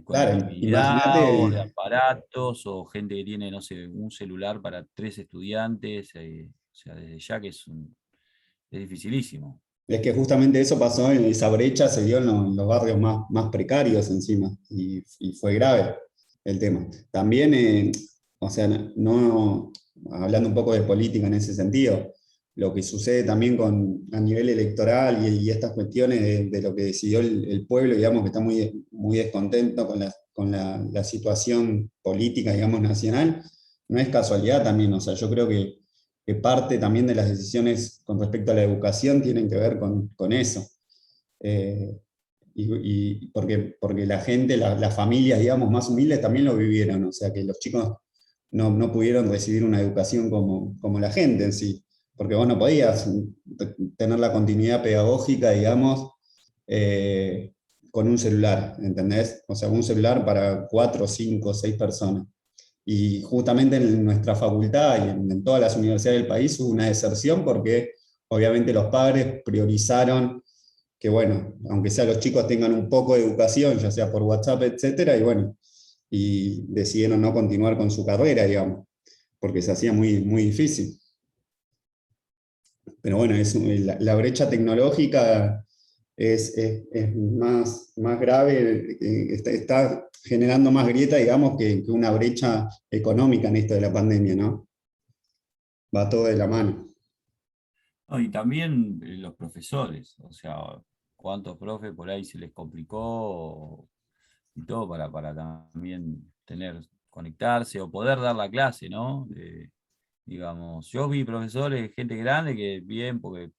Speaker 5: Claro,
Speaker 4: conectividad o de
Speaker 5: imagínate.
Speaker 4: aparatos, o gente que tiene, no sé, un celular para 3 estudiantes, o sea, desde ya que es dificilísimo.
Speaker 5: Es que justamente eso pasó, esa brecha se dio en los barrios más precarios encima, y fue grave el tema. También, o sea, no, hablando un poco de política en ese sentido, lo que sucede también a nivel electoral y estas cuestiones de lo que decidió el pueblo, digamos, que está muy descontento con la situación política, digamos, nacional, no es casualidad también. O sea, yo creo que parte también de las decisiones con respecto a la educación tienen que ver con eso. Eh, y porque la gente, las familias, digamos, más humildes también lo vivieron, o sea que los chicos no pudieron recibir una educación como la gente en sí, porque vos no podías tener la continuidad pedagógica, digamos, con un celular, ¿entendés? O sea, un celular para 4, 5, 6 personas. Y justamente en nuestra facultad y en todas las universidades del país hubo una deserción porque obviamente los padres priorizaron que, bueno, aunque sea los chicos tengan un poco de educación, ya sea por WhatsApp, etcétera, y bueno, y decidieron no continuar con su carrera, digamos, porque se hacía muy difícil. Pero bueno, la brecha tecnológica es más grave, está generando más grieta, digamos, que una brecha económica en esto de la pandemia, ¿no? Va todo de la mano.
Speaker 4: No, y también los profesores, o sea, cuántos profes por ahí se les complicó y todo para también conectarse o poder dar la clase, ¿no? Digamos, yo vi profesores, gente grande que bien, porque,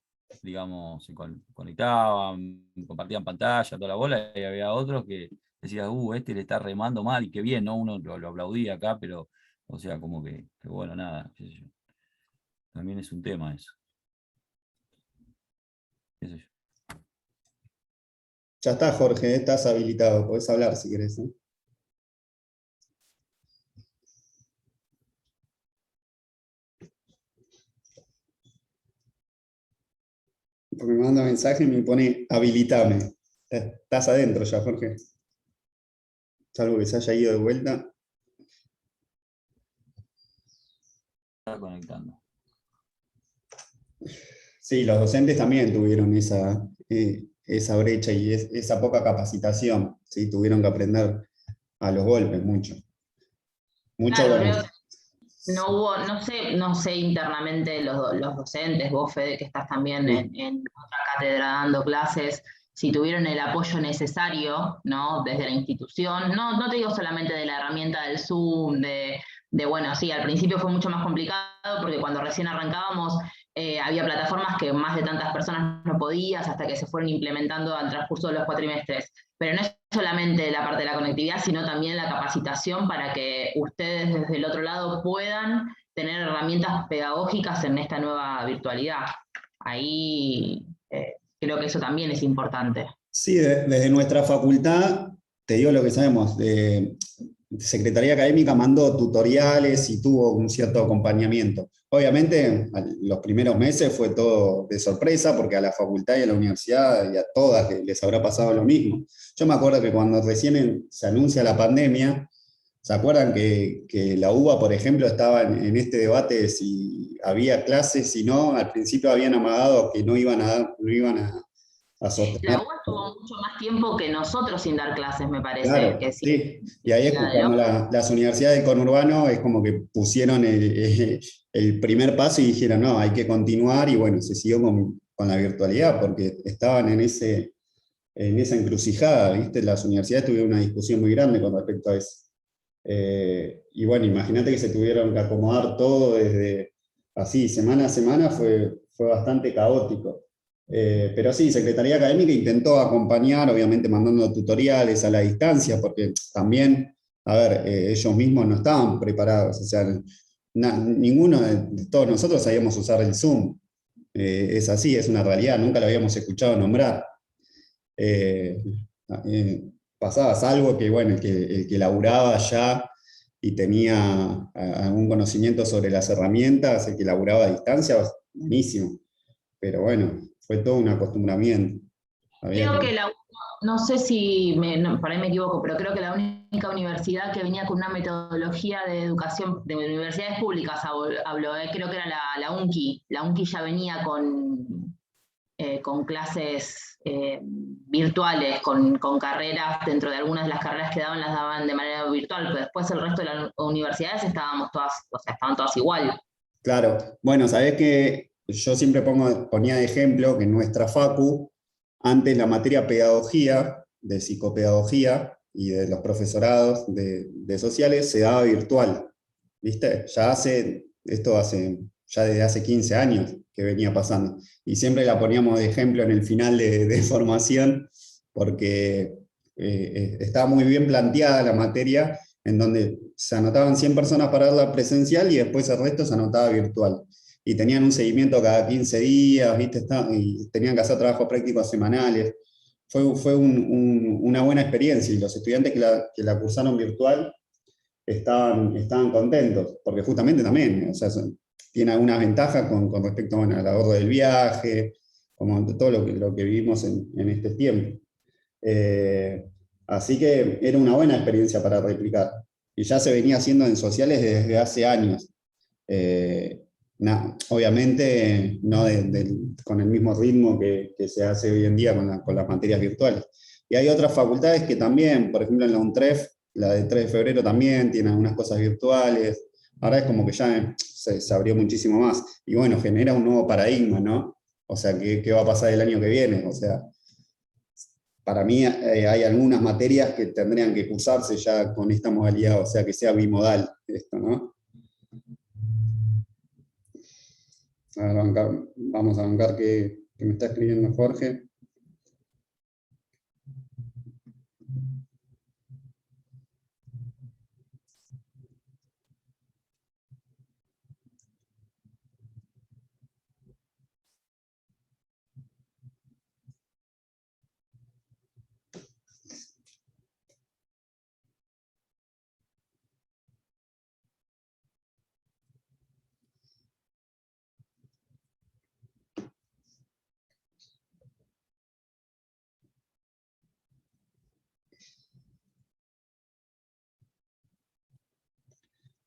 Speaker 4: digamos, se conectaban, compartían pantalla, toda la bola, y había otros que decían, este le está remando mal, y qué bien, ¿no? Uno lo aplaudía acá, pero, o sea, como que bueno, nada, qué sé yo. También es un tema eso. Qué sé yo.
Speaker 5: Ya está, Jorge, estás habilitado, podés hablar si querés, ¿eh? Porque me manda mensaje y me pone habilitame. Estás adentro ya, Jorge. Salvo que se haya ido de vuelta.
Speaker 4: Está conectando.
Speaker 5: Sí, los docentes también tuvieron esa brecha y esa poca capacitación. ¿Sí? Tuvieron que aprender a los golpes mucho. Mucho,
Speaker 2: Claro,
Speaker 5: bueno.
Speaker 2: creo que no sé internamente los docentes, vos, Fede, que estás también
Speaker 5: Sí.
Speaker 2: en otra cátedra dando clases, si tuvieron el apoyo necesario, ¿no? Desde la institución, no te digo solamente de la herramienta del Zoom, bueno, sí, al principio fue mucho más complicado porque cuando recién arrancábamos había plataformas que más de tantas personas no podías hasta que se fueron implementando al transcurso de los cuatrimestres. Pero no es solamente la parte de la conectividad, sino también la capacitación para que ustedes desde el otro lado puedan tener herramientas pedagógicas en esta nueva virtualidad. Ahí creo que eso también es importante.
Speaker 5: Sí, desde nuestra facultad, te digo lo que sabemos, Secretaría Académica mandó tutoriales y tuvo un cierto acompañamiento. Obviamente, los primeros meses fue todo de sorpresa, porque a la facultad y a la universidad y a todas les habrá pasado lo mismo. Yo me acuerdo que cuando recién se anuncia la pandemia, ¿se acuerdan que la UBA, por ejemplo, estaba en este debate de si había clases, si no? Al principio habían amagado que no iban a sostener.
Speaker 2: La UBA estuvo mucho más tiempo que nosotros sin dar clases, me parece,
Speaker 5: Claro,
Speaker 2: que sí.
Speaker 5: sí. Y ahí es
Speaker 2: La de
Speaker 5: cuando
Speaker 2: la
Speaker 5: las universidades del conurbano es como que pusieron el primer paso y dijeron, no, hay que continuar, y bueno, se siguió con la virtualidad, porque estaban en esa encrucijada, ¿viste? Las universidades tuvieron una discusión muy grande con respecto a eso. Y bueno, imagínate que se tuvieron que acomodar todo desde así, semana a semana, fue bastante caótico. Pero sí, Secretaría Académica intentó acompañar, obviamente mandando tutoriales a la distancia, porque también, a ver, ellos mismos no estaban preparados, o sea, ninguno de todos nosotros sabíamos usar el Zoom. Es así, es una realidad, nunca lo habíamos escuchado nombrar. Eh, eh, Pasaba, salvo que, bueno, el que laburaba ya y tenía algún conocimiento sobre las herramientas, el que laburaba a distancia, buenísimo. Pero bueno, fue todo un acostumbramiento.
Speaker 2: Creo que no sé si, por ahí me equivoco, pero creo que la única universidad que venía con una metodología de educación, de universidades públicas hablo, creo que era la UNCI. La UNCI ya venía con clases virtuales, con carreras, dentro de algunas de las carreras que daban, las daban de manera virtual, pero después el resto de las universidades estábamos todas, o sea, estaban todas igual.
Speaker 5: Claro, bueno, sabés que yo siempre ponía de ejemplo que en nuestra facu, antes la materia pedagogía, de psicopedagogía y de los profesorados de sociales se daba virtual, ¿viste? Ya desde hace 15 años que venía pasando. Y siempre la poníamos de ejemplo en el final de formación, porque estaba muy bien planteada la materia, en donde se anotaban 100 personas para darla presencial y después el resto se anotaba virtual. Y tenían un seguimiento cada 15 días, ¿viste? Y tenían que hacer trabajos prácticos semanales. Fue una buena experiencia, y los estudiantes que la cursaron virtual estaban contentos, porque justamente también, o sea, tiene algunas ventajas con respecto, bueno, al ahorro del viaje, como todo lo que vivimos en este tiempo. Eh, Así que era una buena experiencia para replicar. Y ya se venía haciendo en sociales desde hace años. Eh, Obviamente no con el mismo ritmo que se hace hoy en día con las materias virtuales. Y hay otras facultades que también, por ejemplo en la UNTREF, la de 3 de febrero también tiene algunas cosas virtuales. Ahora es como que ya se abrió muchísimo más. Y bueno, genera un nuevo paradigma, ¿no? O sea, ¿qué va a pasar el año que viene? O sea, para mí hay algunas materias que tendrían que cursarse ya con esta modalidad, o sea, que sea bimodal esto, ¿no? Vamos a bancar que me está escribiendo Jorge.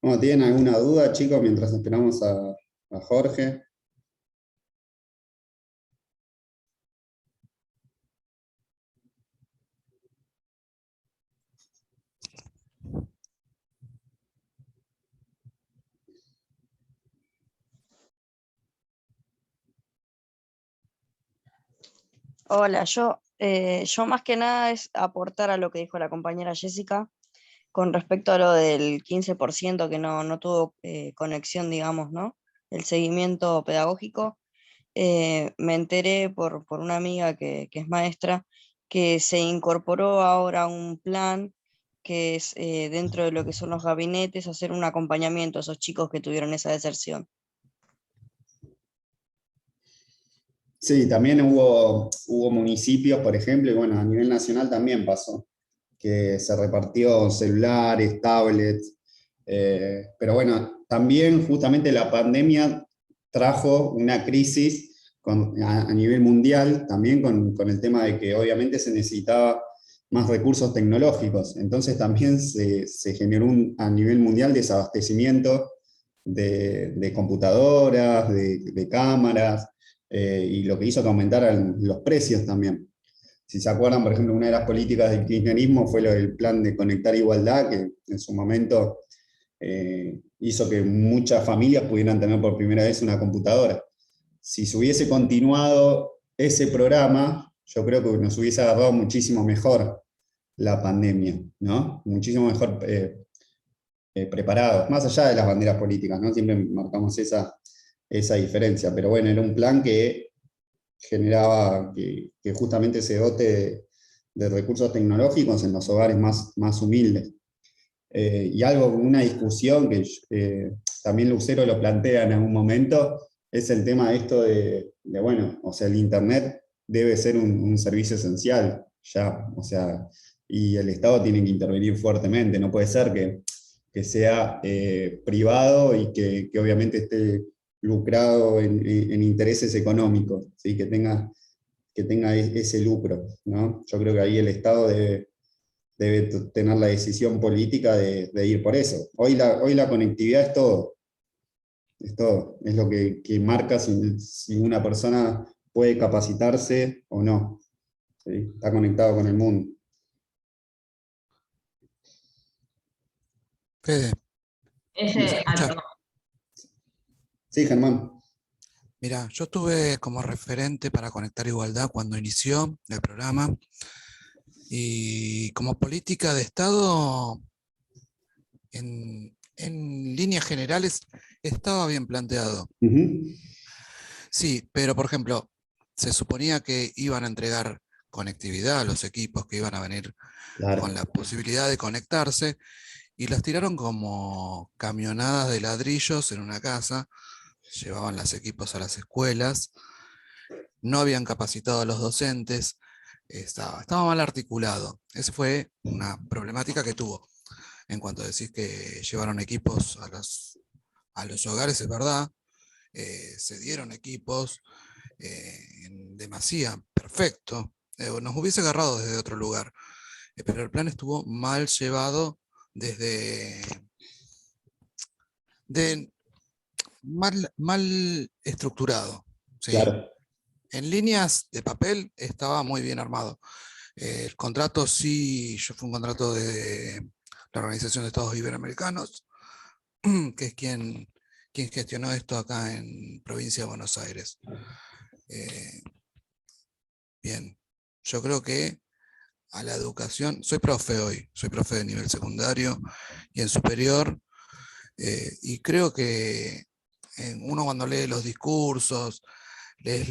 Speaker 5: Bueno, ¿tienen alguna duda, chicos, mientras esperamos a Jorge?
Speaker 6: Hola, yo más que nada es aportar a lo que dijo la compañera Jessica con respecto a lo del 15% que no tuvo conexión, digamos, ¿no? El seguimiento pedagógico. Me enteré por una amiga que es maestra que se incorporó ahora un plan que es dentro de lo que son los gabinetes, hacer un acompañamiento a esos chicos que tuvieron esa deserción.
Speaker 5: Sí, también hubo municipios, por ejemplo, y bueno, a nivel nacional también pasó, que se repartió celulares, tablets, pero bueno, también justamente la pandemia trajo una crisis a nivel mundial, también con el tema de que obviamente se necesitaba más recursos tecnológicos. Entonces también se generó a nivel mundial desabastecimiento de computadoras, de cámaras, y lo que hizo que aumentaran los precios también. Si se acuerdan, por ejemplo, una de las políticas del kirchnerismo fue lo del plan de Conectar Igualdad, que en su momento hizo que muchas familias pudieran tener por primera vez una computadora. Si se hubiese continuado ese programa, yo creo que nos hubiese agarrado muchísimo mejor la pandemia, ¿no? Muchísimo mejor preparados, más allá de las banderas políticas, ¿no? Siempre marcamos esa diferencia, pero bueno, era un plan que generaba que justamente se dote de recursos tecnológicos en los hogares más humildes. Y una discusión que también Lucero lo plantea en algún momento, es el tema de esto bueno, o sea, el Internet debe ser un servicio esencial, ya, o sea, y el Estado tiene que intervenir fuertemente, no puede ser que sea privado y que obviamente esté lucrado en intereses económicos, ¿sí? que tenga ese lucro, ¿no? Yo creo que ahí el Estado debe tener la decisión política de ir por eso. Hoy la conectividad es todo, es lo que marca si una persona puede capacitarse o no, ¿sí? Está conectado con el mundo.
Speaker 7: Fede, ¿se escucha?
Speaker 2: Perdón.
Speaker 5: Sí, Germán.
Speaker 7: Mira, yo estuve como referente para Conectar Igualdad cuando inició el programa, y como política de Estado, en líneas generales, estaba bien planteado.
Speaker 5: Uh-huh.
Speaker 7: Sí, pero por ejemplo, se suponía que iban a entregar conectividad a los equipos que iban a venir
Speaker 5: Claro.
Speaker 7: con la posibilidad de conectarse, y las tiraron como camionadas de ladrillos en una casa. Llevaban los equipos a las escuelas, no habían capacitado a los docentes, estaba mal articulado. Esa fue una problemática que tuvo. En cuanto decís que llevaron equipos a los hogares, es verdad, se dieron equipos en demasía, perfecto. Nos hubiese agarrado desde otro lugar, pero el plan estuvo mal llevado mal estructurado. ¿Sí?
Speaker 5: Claro.
Speaker 7: En líneas de papel estaba muy bien armado. El contrato sí, fue un contrato de la Organización de Estados Iberoamericanos, que es quien gestionó esto acá en provincia de Buenos Aires. Bien, yo creo que a la educación, soy profe hoy, soy profe de nivel secundario y en superior, y creo que uno cuando lee los discursos, lees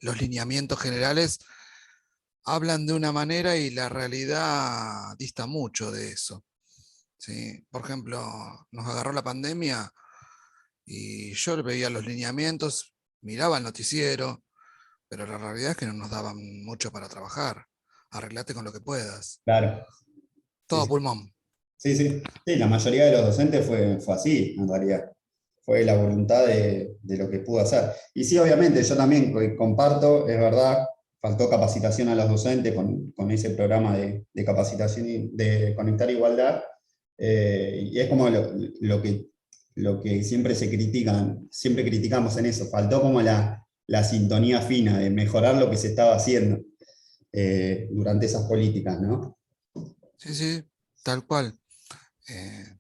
Speaker 7: los lineamientos generales, hablan de una manera y la realidad dista mucho de eso. ¿Sí? Por ejemplo, nos agarró la pandemia y yo veía los lineamientos, miraba el noticiero, pero la realidad es que no nos daban mucho para trabajar. Arreglate con lo que puedas.
Speaker 5: Claro.
Speaker 7: Todo
Speaker 5: Sí,
Speaker 7: pulmón.
Speaker 5: sí, la mayoría de los docentes fue así, en realidad. Fue la voluntad de lo que pudo hacer. Y sí, obviamente, yo también comparto, es verdad, faltó capacitación a los docentes con ese programa de capacitación y de Conectar Igualdad, y es como lo que siempre siempre criticamos en eso, faltó como la sintonía fina de mejorar lo que se estaba haciendo durante esas políticas, ¿no?
Speaker 7: Sí, tal cual.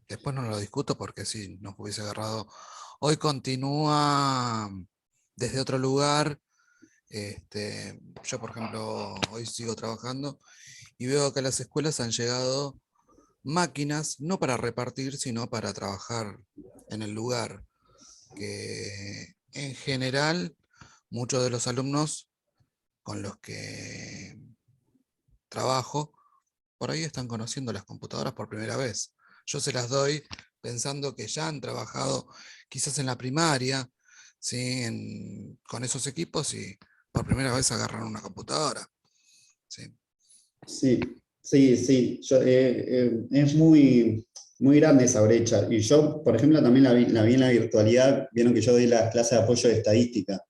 Speaker 7: Después no lo discuto porque sí, nos hubiese agarrado. Hoy continúa desde otro lugar. Yo, por ejemplo, hoy sigo trabajando y veo que a las escuelas han llegado máquinas, no para repartir, sino para trabajar en el lugar. Que en general, muchos de los alumnos con los que trabajo, por ahí están conociendo las computadoras por primera vez. Yo se las doy pensando que ya han trabajado quizás en la primaria, ¿sí? Con esos equipos, y por primera vez agarran una computadora. ¿Sí?
Speaker 5: Sí, Sí, sí, es muy, muy grande esa brecha. Y yo, por ejemplo, también la vi en la virtualidad, vieron que yo doy las clases de apoyo de estadística.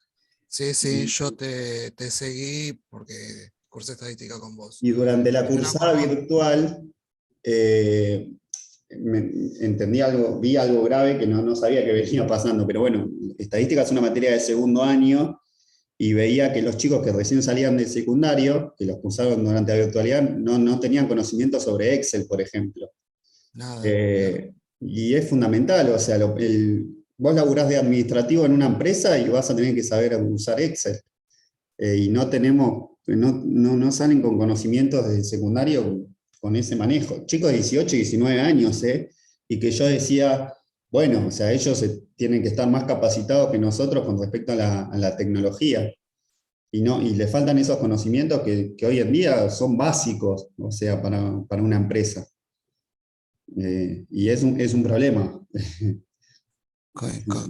Speaker 7: Sí, sí,
Speaker 5: Y,
Speaker 7: yo te seguí porque cursé estadística con vos.
Speaker 5: y durante la
Speaker 7: Y era
Speaker 5: cursada
Speaker 7: como,
Speaker 5: virtual, eh, entendí algo, vi algo grave que no sabía que venía pasando, pero bueno, estadística es una materia de segundo año y veía que los chicos que recién salían del secundario, que los cursaron durante la virtualidad, no tenían conocimiento sobre Excel, por ejemplo.
Speaker 7: nada, nada.
Speaker 5: Y es fundamental, o sea, vos laburás de administrativo en una empresa y vas a tener que saber usar Excel. Y no salen con conocimientos de secundario con ese manejo. Chicos de 18, 19 años, y que yo decía, bueno, o sea, ellos tienen que estar más capacitados que nosotros con respecto a la tecnología. Y le faltan esos conocimientos que hoy en día son básicos, o sea, para una empresa. Y es un problema.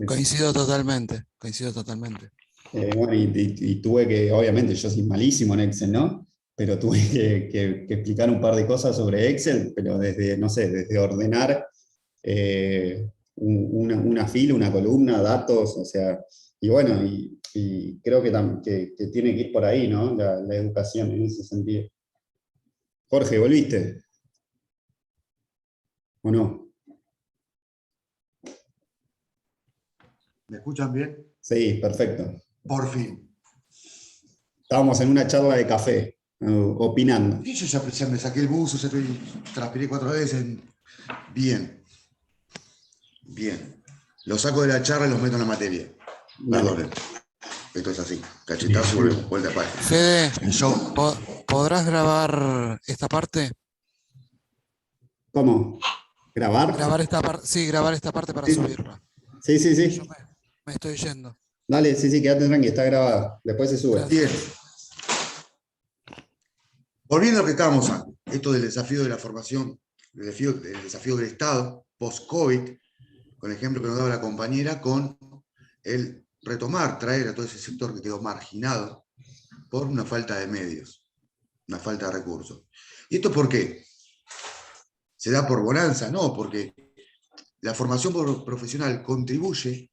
Speaker 7: Coincido totalmente, coincido totalmente.
Speaker 5: Bueno, y tuve que, obviamente, yo soy malísimo en Excel, ¿no? Pero tuve que explicar un par de cosas sobre Excel, pero desde, no sé, desde ordenar una fila, una columna, datos, o sea, y bueno, y creo que tiene que ir por ahí, ¿no? La educación en ese sentido. Jorge, ¿volviste? ¿O no?
Speaker 1: ¿Me escuchan bien?
Speaker 5: Sí, perfecto.
Speaker 1: Por fin.
Speaker 5: Estábamos en una charla de café, opinando.
Speaker 1: Y yo ya me saqué el buzo, ya transpiré 4 veces. Bien, bien. Los saco de la charla y los meto en la materia.
Speaker 5: Dale.
Speaker 1: Perdonen. Esto es así. Cachetazo y volvemos. Vuelta a página.
Speaker 7: Fede,
Speaker 1: Yo,
Speaker 7: ¿podrás grabar esta parte?
Speaker 5: ¿Cómo? ¿Grabar?
Speaker 7: Grabar esta parte, sí, grabar esta parte para
Speaker 5: Sí,
Speaker 7: subirla.
Speaker 5: sí, sí.
Speaker 7: Que yo
Speaker 5: Sí.
Speaker 7: me estoy yendo.
Speaker 5: Dale, sí, quédate tranqui, está grabada. Después se sube.
Speaker 7: Gracias.
Speaker 1: bien. Volviendo a lo que estábamos antes, esto del desafío de la formación, el desafío del Estado, post-COVID, con el ejemplo que nos daba la compañera, con el retomar, traer a todo ese sector que quedó marginado por una falta de medios, una falta de recursos. ¿Y esto por qué? ¿Se da por bonanza? No, porque la formación profesional contribuye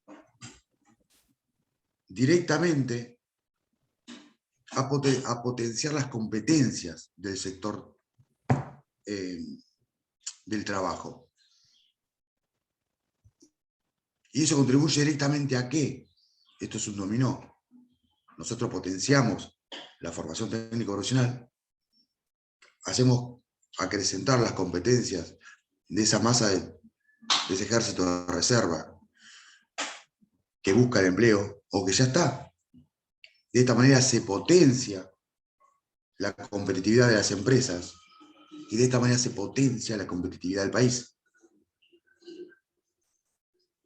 Speaker 1: directamente a potenciar las competencias del sector del trabajo. ¿Y eso contribuye directamente a qué? Esto es un dominó. Nosotros potenciamos la formación técnico-profesional, hacemos acrecentar las competencias de esa masa de ese ejército de reserva que busca el empleo o que ya está. De esta manera se potencia la competitividad de las empresas y de esta manera se potencia la competitividad del país.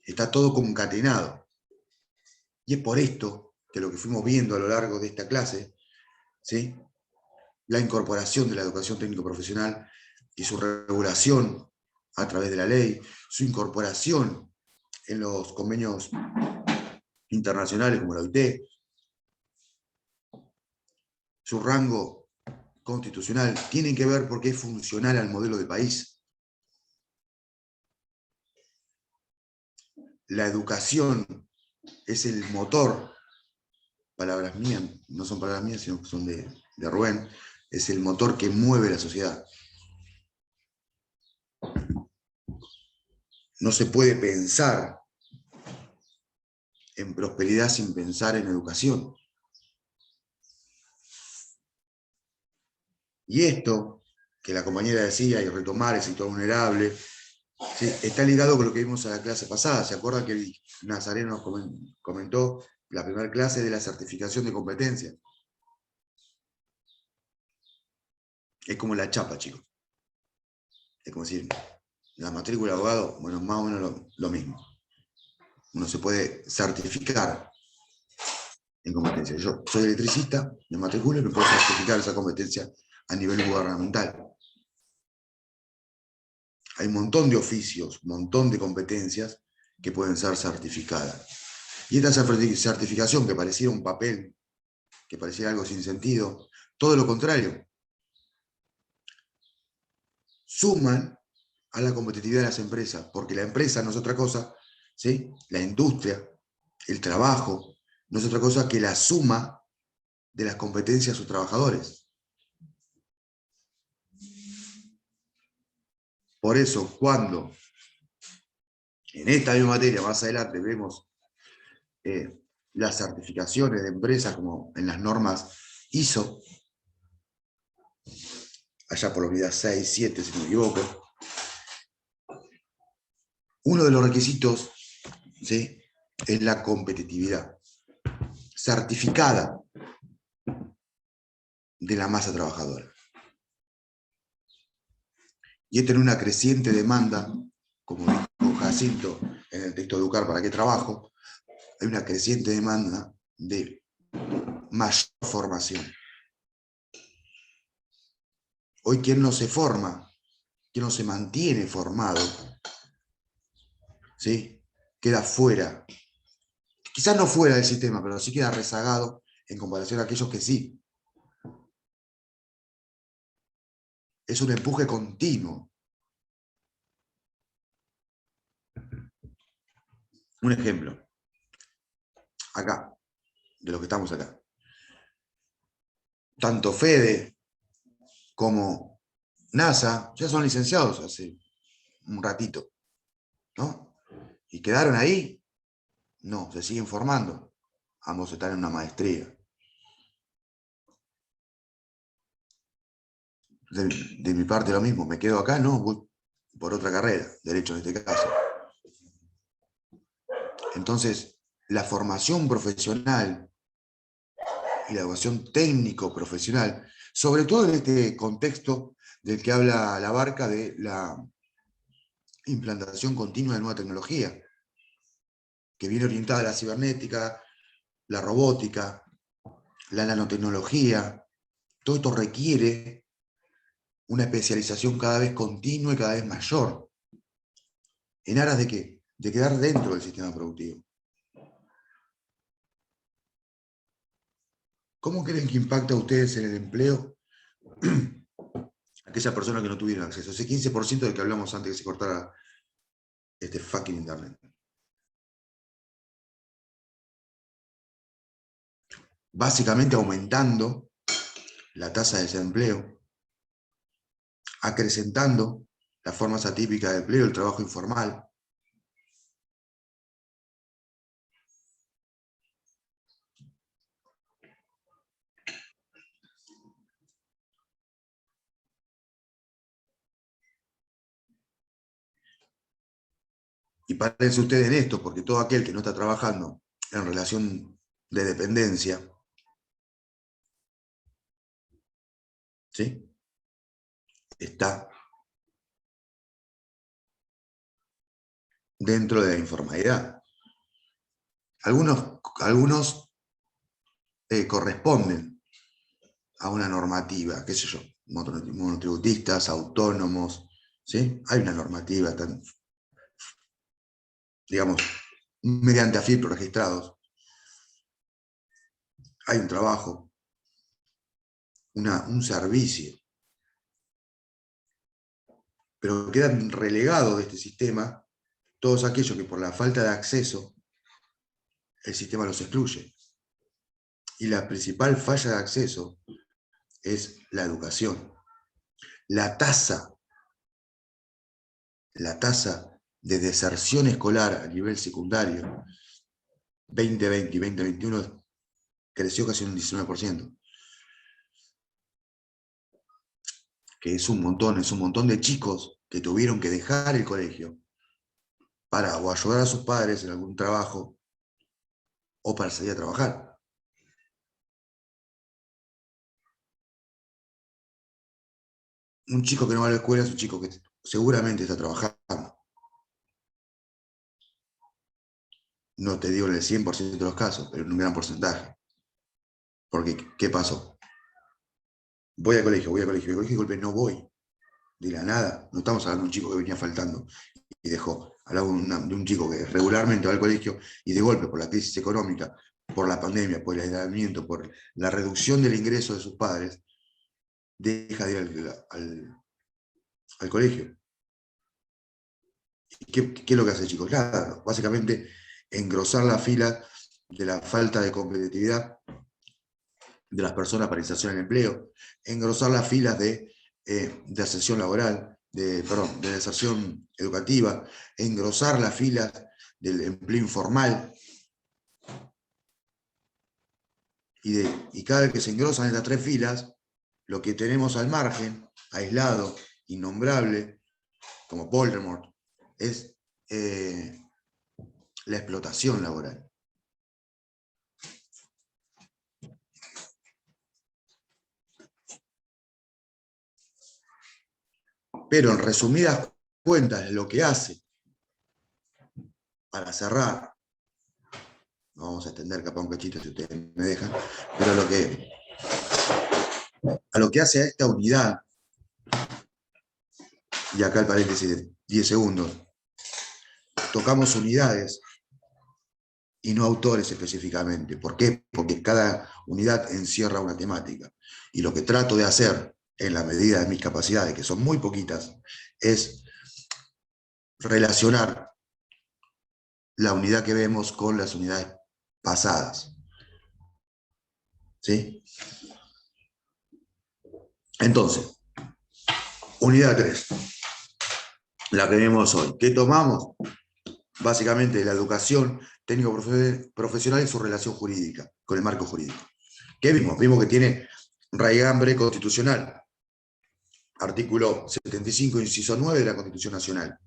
Speaker 1: Está todo concatenado. Y es por esto que lo que fuimos viendo a lo largo de esta clase, ¿sí?, la incorporación de la educación técnico-profesional y su regulación a través de la ley, su incorporación en los convenios internacionales como la OIT, su rango constitucional, tienen que ver porque es funcional al modelo de país. La educación es el motor, palabras mías, no son palabras mías, sino que son de Rubén, es el motor que mueve la sociedad. No se puede pensar en prosperidad sin pensar en educación. Y esto, que la compañera decía, y retomar el sector vulnerable, ¿sí?, está ligado con lo que vimos en la clase pasada. ¿Se acuerdan que el Nazareno nos comentó la primera clase de la certificación de competencia? Es como la chapa, chicos. Es como decir, la matrícula de abogado, bueno, más o menos lo mismo. Uno se puede certificar en competencia. Yo soy electricista, me matriculo y me puedo certificar esa competencia a nivel gubernamental. Hay un montón de oficios, un montón de competencias que pueden ser certificadas. Y esta certificación, que pareciera un papel, que pareciera algo sin sentido, todo lo contrario. suman a la competitividad de las empresas, porque la empresa no es otra cosa, ¿sí? La industria, el trabajo, no es otra cosa que la suma de las competencias de sus trabajadores. Por eso, cuando en esta misma materia, más adelante, vemos las certificaciones de empresas como en las normas ISO, allá por la unidad 6, 7, si no me equivoco, uno de los requisitos, ¿sí?, es la competitividad certificada de la masa trabajadora. Y esto en una creciente demanda, como dijo Jacinto en el texto Educar para qué trabajo, hay una creciente demanda de mayor formación. Hoy quien no se forma, quien no se mantiene formado, ¿sí?, queda fuera. Quizás no fuera del sistema, pero sí queda rezagado en comparación a aquellos que sí. Es un empuje continuo. Un ejemplo. Acá, de los que estamos acá. Tanto Fede como NASA ya son licenciados hace un ratito, ¿no? ¿Y quedaron ahí? No, se siguen formando. Ambos están en una maestría. De mi parte lo mismo, me quedo acá, no, voy por otra carrera, derecho en este caso. Entonces, la formación profesional y la educación técnico-profesional, sobre todo en este contexto del que habla Labarca de la implantación continua de nueva tecnología, que viene orientada a la cibernética, la robótica, la nanotecnología. Todo esto requiere una especialización cada vez continua y cada vez mayor. ¿En aras de qué? De quedar dentro del sistema productivo. ¿Cómo creen que impacta a ustedes en el empleo aquellas personas que no tuvieron acceso? Ese 15% del que hablamos antes que se cortara este fucking internet. Básicamente aumentando la tasa de desempleo, acrecentando las formas atípicas de empleo, el trabajo informal. Y párense ustedes en esto, porque todo aquel que no está trabajando en relación de dependencia, ¿sí?, está dentro de la informalidad. Algunos corresponden a una normativa, qué sé yo, monotributistas, autónomos, ¿sí? Hay una normativa, digamos, mediante AFIP registrados. Hay un trabajo, un servicio. Pero quedan relegados de este sistema todos aquellos que por la falta de acceso el sistema los excluye. Y la principal falla de acceso es la educación. La tasa de deserción escolar a nivel secundario 2020 y 2021 creció casi un 19%. Que es un montón de chicos que tuvieron que dejar el colegio para o ayudar a sus padres en algún trabajo o para salir a trabajar. Un chico que no va a la escuela es un chico que seguramente está trabajando. No te digo en el 100% de los casos, pero en un gran porcentaje. Porque, ¿qué pasó? Voy al colegio, y de golpe no voy. De la nada, no estamos hablando de un chico que venía faltando y dejó. Hablamos de un chico que regularmente va al colegio y de golpe por la crisis económica, por la pandemia, por el aislamiento, por la reducción del ingreso de sus padres, deja de ir al colegio. ¿Qué es lo que hace, chicos? Nada, básicamente engrosar la fila de la falta de competitividad de las personas para inserción en el empleo, engrosar las filas de ascensión laboral, perdón, de inserción educativa, engrosar las filas del empleo informal. Y cada vez que se engrosan estas tres filas, lo que tenemos al margen, aislado, innombrable, como Voldemort, es la explotación laboral. Pero en resumidas cuentas, lo que hace, para cerrar, no vamos a extender capaz un cachito si ustedes me dejan, pero a lo que hace a esta unidad, y acá el paréntesis de 10 segundos, tocamos unidades y no autores específicamente. ¿Por qué? Porque cada unidad encierra una temática. Y lo que trato de hacer, en la medida de mis capacidades, que son muy poquitas, es relacionar la unidad que vemos con las unidades pasadas. ¿Sí? Entonces, unidad 3, la que vemos hoy. ¿Qué tomamos? Básicamente la educación técnico-profesional y su relación jurídica, con el marco jurídico. ¿Qué vimos? Vimos que tiene raigambre constitucional. Artículo 75, inciso 9 de la Constitución Nacional.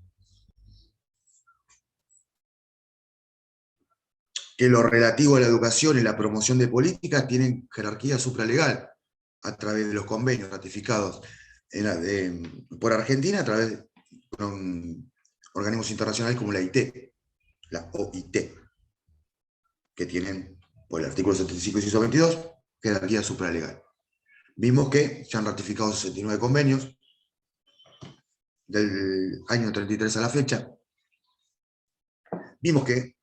Speaker 1: Que lo relativo a la educación y la promoción de políticas tienen jerarquía supralegal a través de los convenios ratificados por Argentina a través de organismos internacionales como la OIT, que tienen, por el artículo 75, inciso 22, jerarquía supralegal. Vimos que se han ratificado 69 convenios del año 33 a la fecha. Vimos que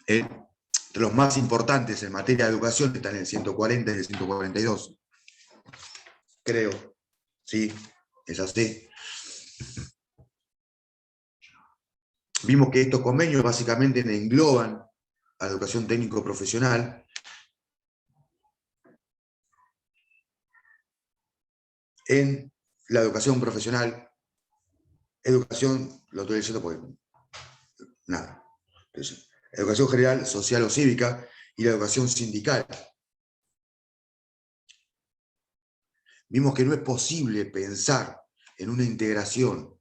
Speaker 1: entre los más importantes en materia de educación están el 140 y el 142. Creo, sí, es así. Vimos que estos convenios básicamente engloban a la educación técnico-profesional en la educación profesional, educación, lo estoy diciendo porque nada, educación general, social o cívica, y la educación sindical. Vimos que no es posible pensar en una integración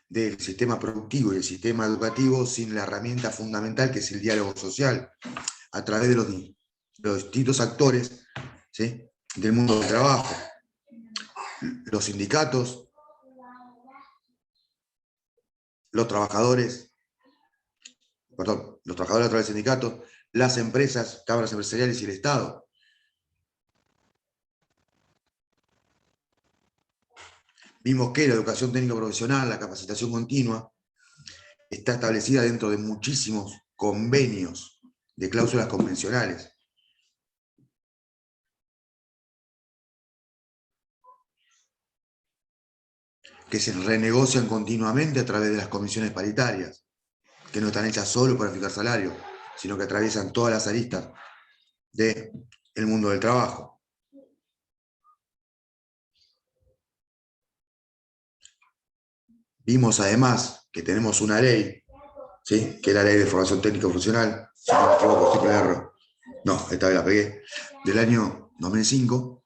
Speaker 1: del sistema productivo y el sistema educativo sin la herramienta fundamental que es el diálogo social, a través de los distintos actores, ¿sí?, del mundo del trabajo. Los sindicatos, los trabajadores a través del sindicato, las empresas, cámaras empresariales y el Estado. Vimos que la educación técnico-profesional, la capacitación continua, está establecida dentro de muchísimos convenios de cláusulas convencionales. Que se renegocian continuamente a través de las comisiones paritarias, que no están hechas solo para fijar salario, sino que atraviesan todas las aristas del mundo del trabajo. Vimos además que tenemos una ley, ¿sí?, que es la Ley de Formación Técnica Profesional, si no me equivoco, triple error. No, esta vez la pegué, del año 2005,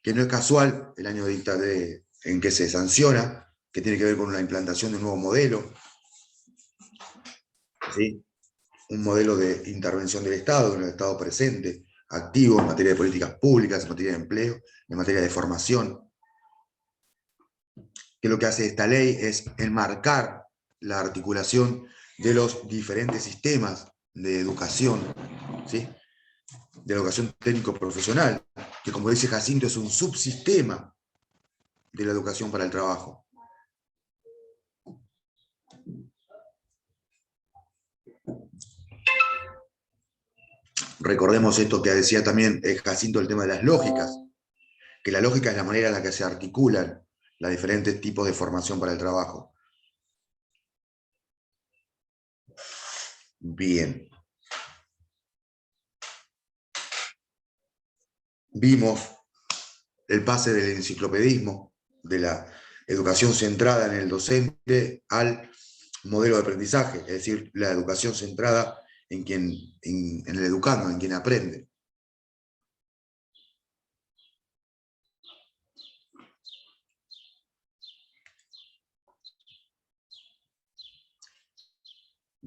Speaker 1: que no es casual el año en que se sanciona, que tiene que ver con la implantación de un nuevo modelo, ¿sí?, un modelo de intervención del Estado, un Estado presente, activo en materia de políticas públicas, en materia de empleo, en materia de formación. Que lo que hace esta ley es enmarcar la articulación de los diferentes sistemas de educación, ¿sí?, de la educación técnico-profesional, que como dice Jacinto es un subsistema de la educación para el trabajo. Recordemos esto que decía también Jacinto, el tema de las lógicas, que la lógica es la manera en la que se articulan los diferentes tipos de formación para el trabajo. Bien. Vimos el pase del enciclopedismo, de la educación centrada en el docente, al modelo de aprendizaje, es decir, la educación centrada en el educando, en quien aprende.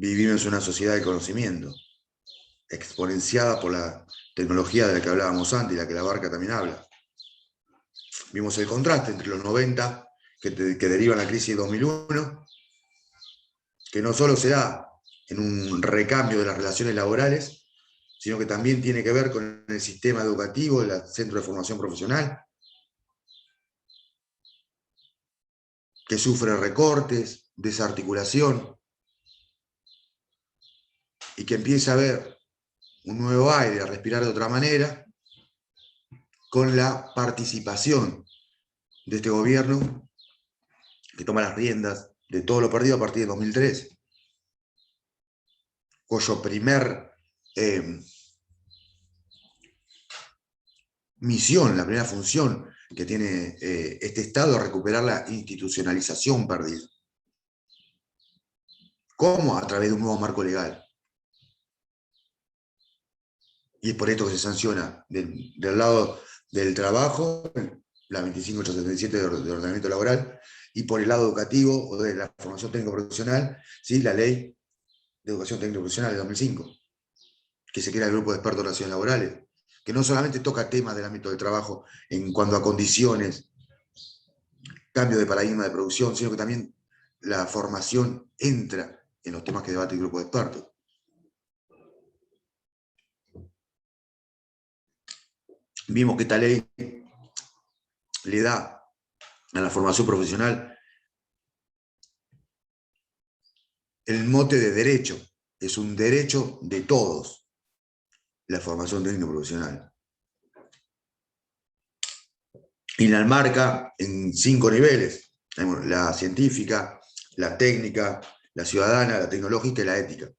Speaker 1: Vivimos en una sociedad de conocimiento, exponenciada por la tecnología de la que hablábamos antes y la que la Barca también habla. Vimos el contraste entre los 90, que derivan la crisis de 2001, que no solo se da en un recambio de las relaciones laborales, sino que también tiene que ver con el sistema educativo, el centro de formación profesional, que sufre recortes, desarticulación, y que empieza a ver un nuevo aire, a respirar de otra manera, con la participación de este gobierno que toma las riendas de todo lo perdido a partir de 2003, cuyo primer misión, la primera función que tiene este Estado es recuperar la institucionalización perdida. ¿Cómo? A través de un nuevo marco legal. Y es por esto que se sanciona del lado del trabajo, la 25.877 de ordenamiento laboral, y por el lado educativo o de la formación técnico-profesional, ¿sí? La ley de educación técnico-profesional de 2005, que se crea el grupo de expertos en relaciones laborales, que no solamente toca temas del ámbito del trabajo en cuanto a condiciones, cambio de paradigma de producción, sino que también la formación entra en los temas que debate el grupo de expertos. Vimos que esta ley le da a la formación profesional el mote de derecho. Es un derecho de todos, la formación técnico-profesional. Y la enmarca en 5 niveles: la científica, la técnica, la ciudadana, la tecnológica y la ética.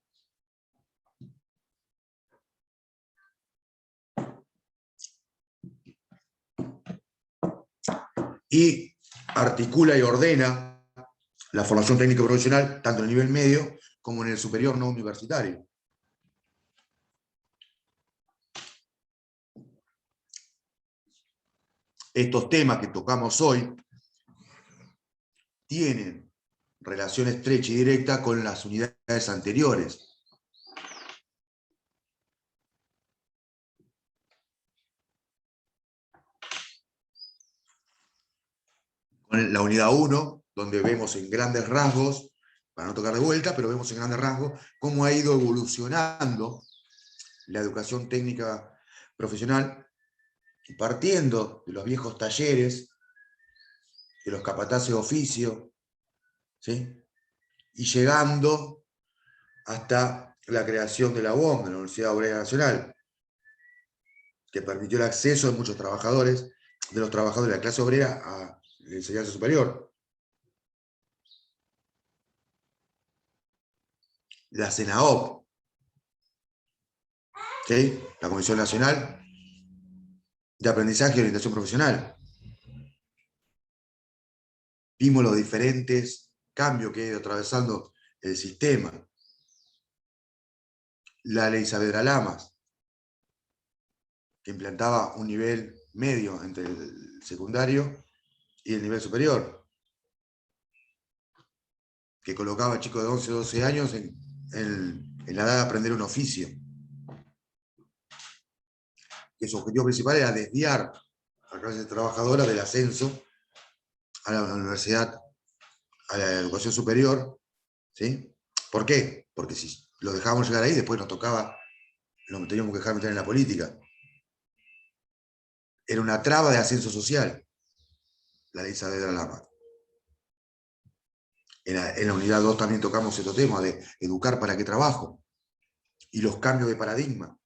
Speaker 1: Y articula y ordena la formación técnico-profesional tanto en el nivel medio como en el superior no universitario. Estos temas que tocamos hoy tienen relación estrecha y directa con las unidades anteriores. Con la unidad 1, donde vemos en grandes rasgos, para no tocar de vuelta, pero vemos en grandes rasgos cómo ha ido evolucionando la educación técnica profesional, partiendo de los viejos talleres, de los capataces de oficio, ¿sí? Y llegando hasta la creación de la UOM, de la Universidad Obrera Nacional, que permitió el acceso de muchos trabajadores, de los trabajadores de la clase obrera a la enseñanza superior. La CENAOP, ¿sí? La Comisión Nacional de Aprendizaje y Orientación Profesional. Vimos los diferentes cambios que ha ido atravesando el sistema. La ley Saavedra Lamas, que implantaba un nivel medio entre el secundario y el nivel superior, que colocaba a chicos de 11 o 12 años en la edad de aprender un oficio, que su objetivo principal era desviar a la clase trabajadora del ascenso a la universidad, a la educación superior, ¿sí? ¿Por qué? Porque si lo dejábamos llegar ahí, después nos tocaba, lo teníamos que dejar meter en la política. Era una traba de ascenso social, la ley Saavedra Lamas. En la unidad 2 también tocamos este tema de educar para qué trabajo y los cambios de paradigma.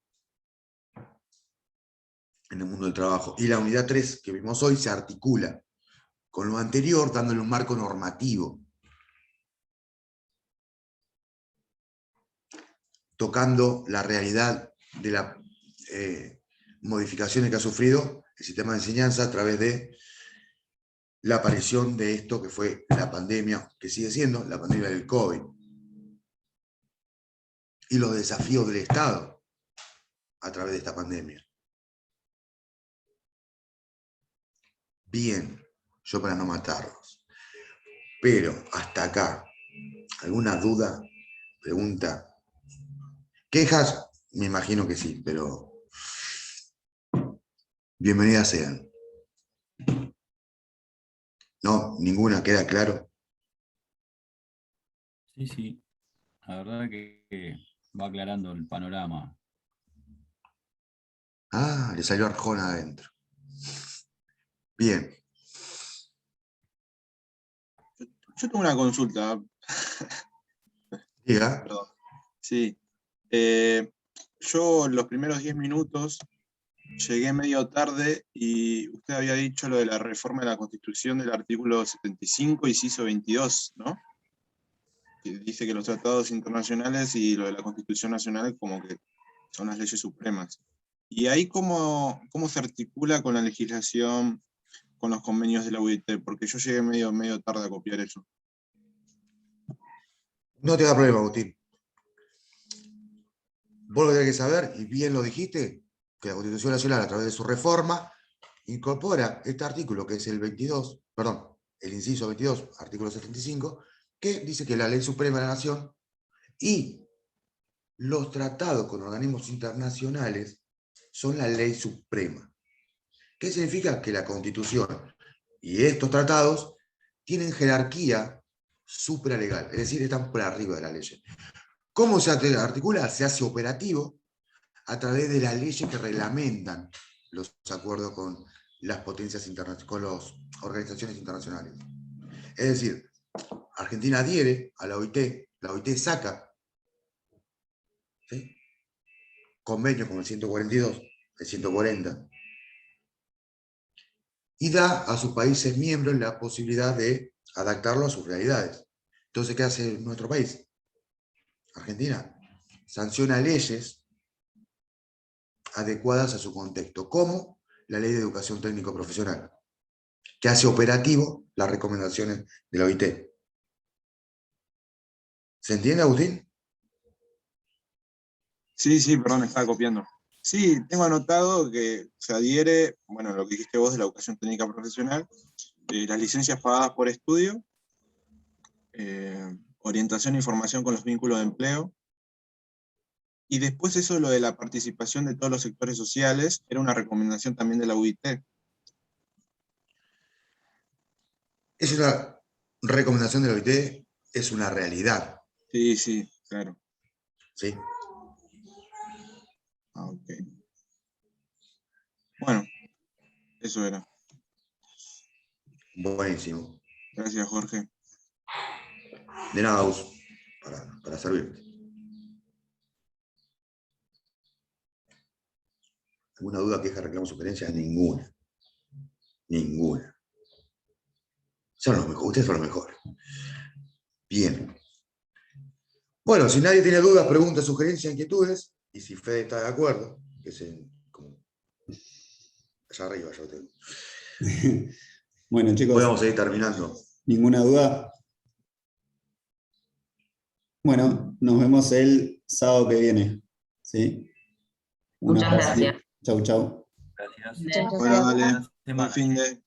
Speaker 1: en el mundo del trabajo. Y la unidad 3 que vimos hoy se articula con lo anterior, dándole un marco normativo, tocando la realidad de las modificaciones que ha sufrido el sistema de enseñanza a través de la aparición de esto que fue la pandemia, que sigue siendo la pandemia del COVID, y los desafíos del Estado a través de esta pandemia. Bien, yo para no matarlos. Pero hasta acá, ¿alguna duda, pregunta? ¿Quejas? Me imagino que sí, pero bienvenidas sean. No, ninguna, queda claro.
Speaker 4: Sí, sí. La verdad que va aclarando el panorama.
Speaker 1: Ah, le salió Arjona adentro. Bien.
Speaker 3: Yo tengo una consulta.
Speaker 1: Diga.
Speaker 3: Perdón. Sí. Yo los primeros 10 minutos llegué medio tarde y usted había dicho lo de la reforma de la Constitución del artículo 75 y se hizo 22, ¿no? Que dice que los tratados internacionales y lo de la Constitución Nacional como que son las leyes supremas. ¿Y ahí cómo se articula con la legislación, con los convenios de la UIT? Porque yo llegué medio tarde a copiar eso.
Speaker 1: No te da problema, Agustín. Vos lo que tenés que saber, y bien lo dijiste, que la Constitución Nacional, a través de su reforma, incorpora este artículo, que es el 22, perdón, el inciso 22, artículo 75, que dice que la ley suprema de la nación y los tratados con organismos internacionales son la ley suprema. ¿Qué significa? Que la Constitución y estos tratados tienen jerarquía supralegal, es decir, están por arriba de la ley. ¿Cómo se articula? Se hace operativo a través de las leyes que reglamentan los acuerdos con las potencias internacionales, con las organizaciones internacionales. Es decir, Argentina adhiere a la OIT saca, ¿sí?, convenios como el 142, el 140, y da a sus países miembros la posibilidad de adaptarlo a sus realidades. Entonces, ¿qué hace nuestro país? Argentina sanciona leyes adecuadas a su contexto, como la Ley de Educación Técnico Profesional, que hace operativo las recomendaciones de la OIT. ¿Se entiende, Agustín?
Speaker 3: Sí, perdón, estaba copiando. Sí, tengo anotado que se adhiere, bueno, lo que dijiste vos de la educación técnica profesional, las licencias pagadas por estudio, orientación e información con los vínculos de empleo, y después eso, lo de la participación de todos los sectores sociales, era una recomendación también de la UIT.
Speaker 1: Es una recomendación de la OIT, es una realidad.
Speaker 3: Sí, claro.
Speaker 1: ¿Sí?
Speaker 3: Ah, ok. Bueno, eso era.
Speaker 1: Buenísimo.
Speaker 3: Gracias, Jorge.
Speaker 1: De nada, Agus, para servirte. ¿Alguna duda, queja, reclamo, sugerencia? Ninguna. Ninguna. Son los mejores, ustedes son los mejores. Bien. Bueno, si nadie tiene dudas, preguntas, sugerencias, inquietudes, y si Fede está de acuerdo, que es como allá arriba, ya lo tengo.
Speaker 5: Bueno, chicos,
Speaker 1: Podemos seguir terminando.
Speaker 5: ¿ninguna duda? Bueno, nos vemos el sábado que viene. ¿Sí? Un
Speaker 2: Muchas
Speaker 5: abrazo.
Speaker 2: gracias.
Speaker 5: Chau, chau.
Speaker 4: Gracias.
Speaker 6: Muchas
Speaker 3: Bueno,
Speaker 6: gracias.
Speaker 3: dale.
Speaker 4: Buena
Speaker 3: Buen
Speaker 4: semana.
Speaker 3: fin de...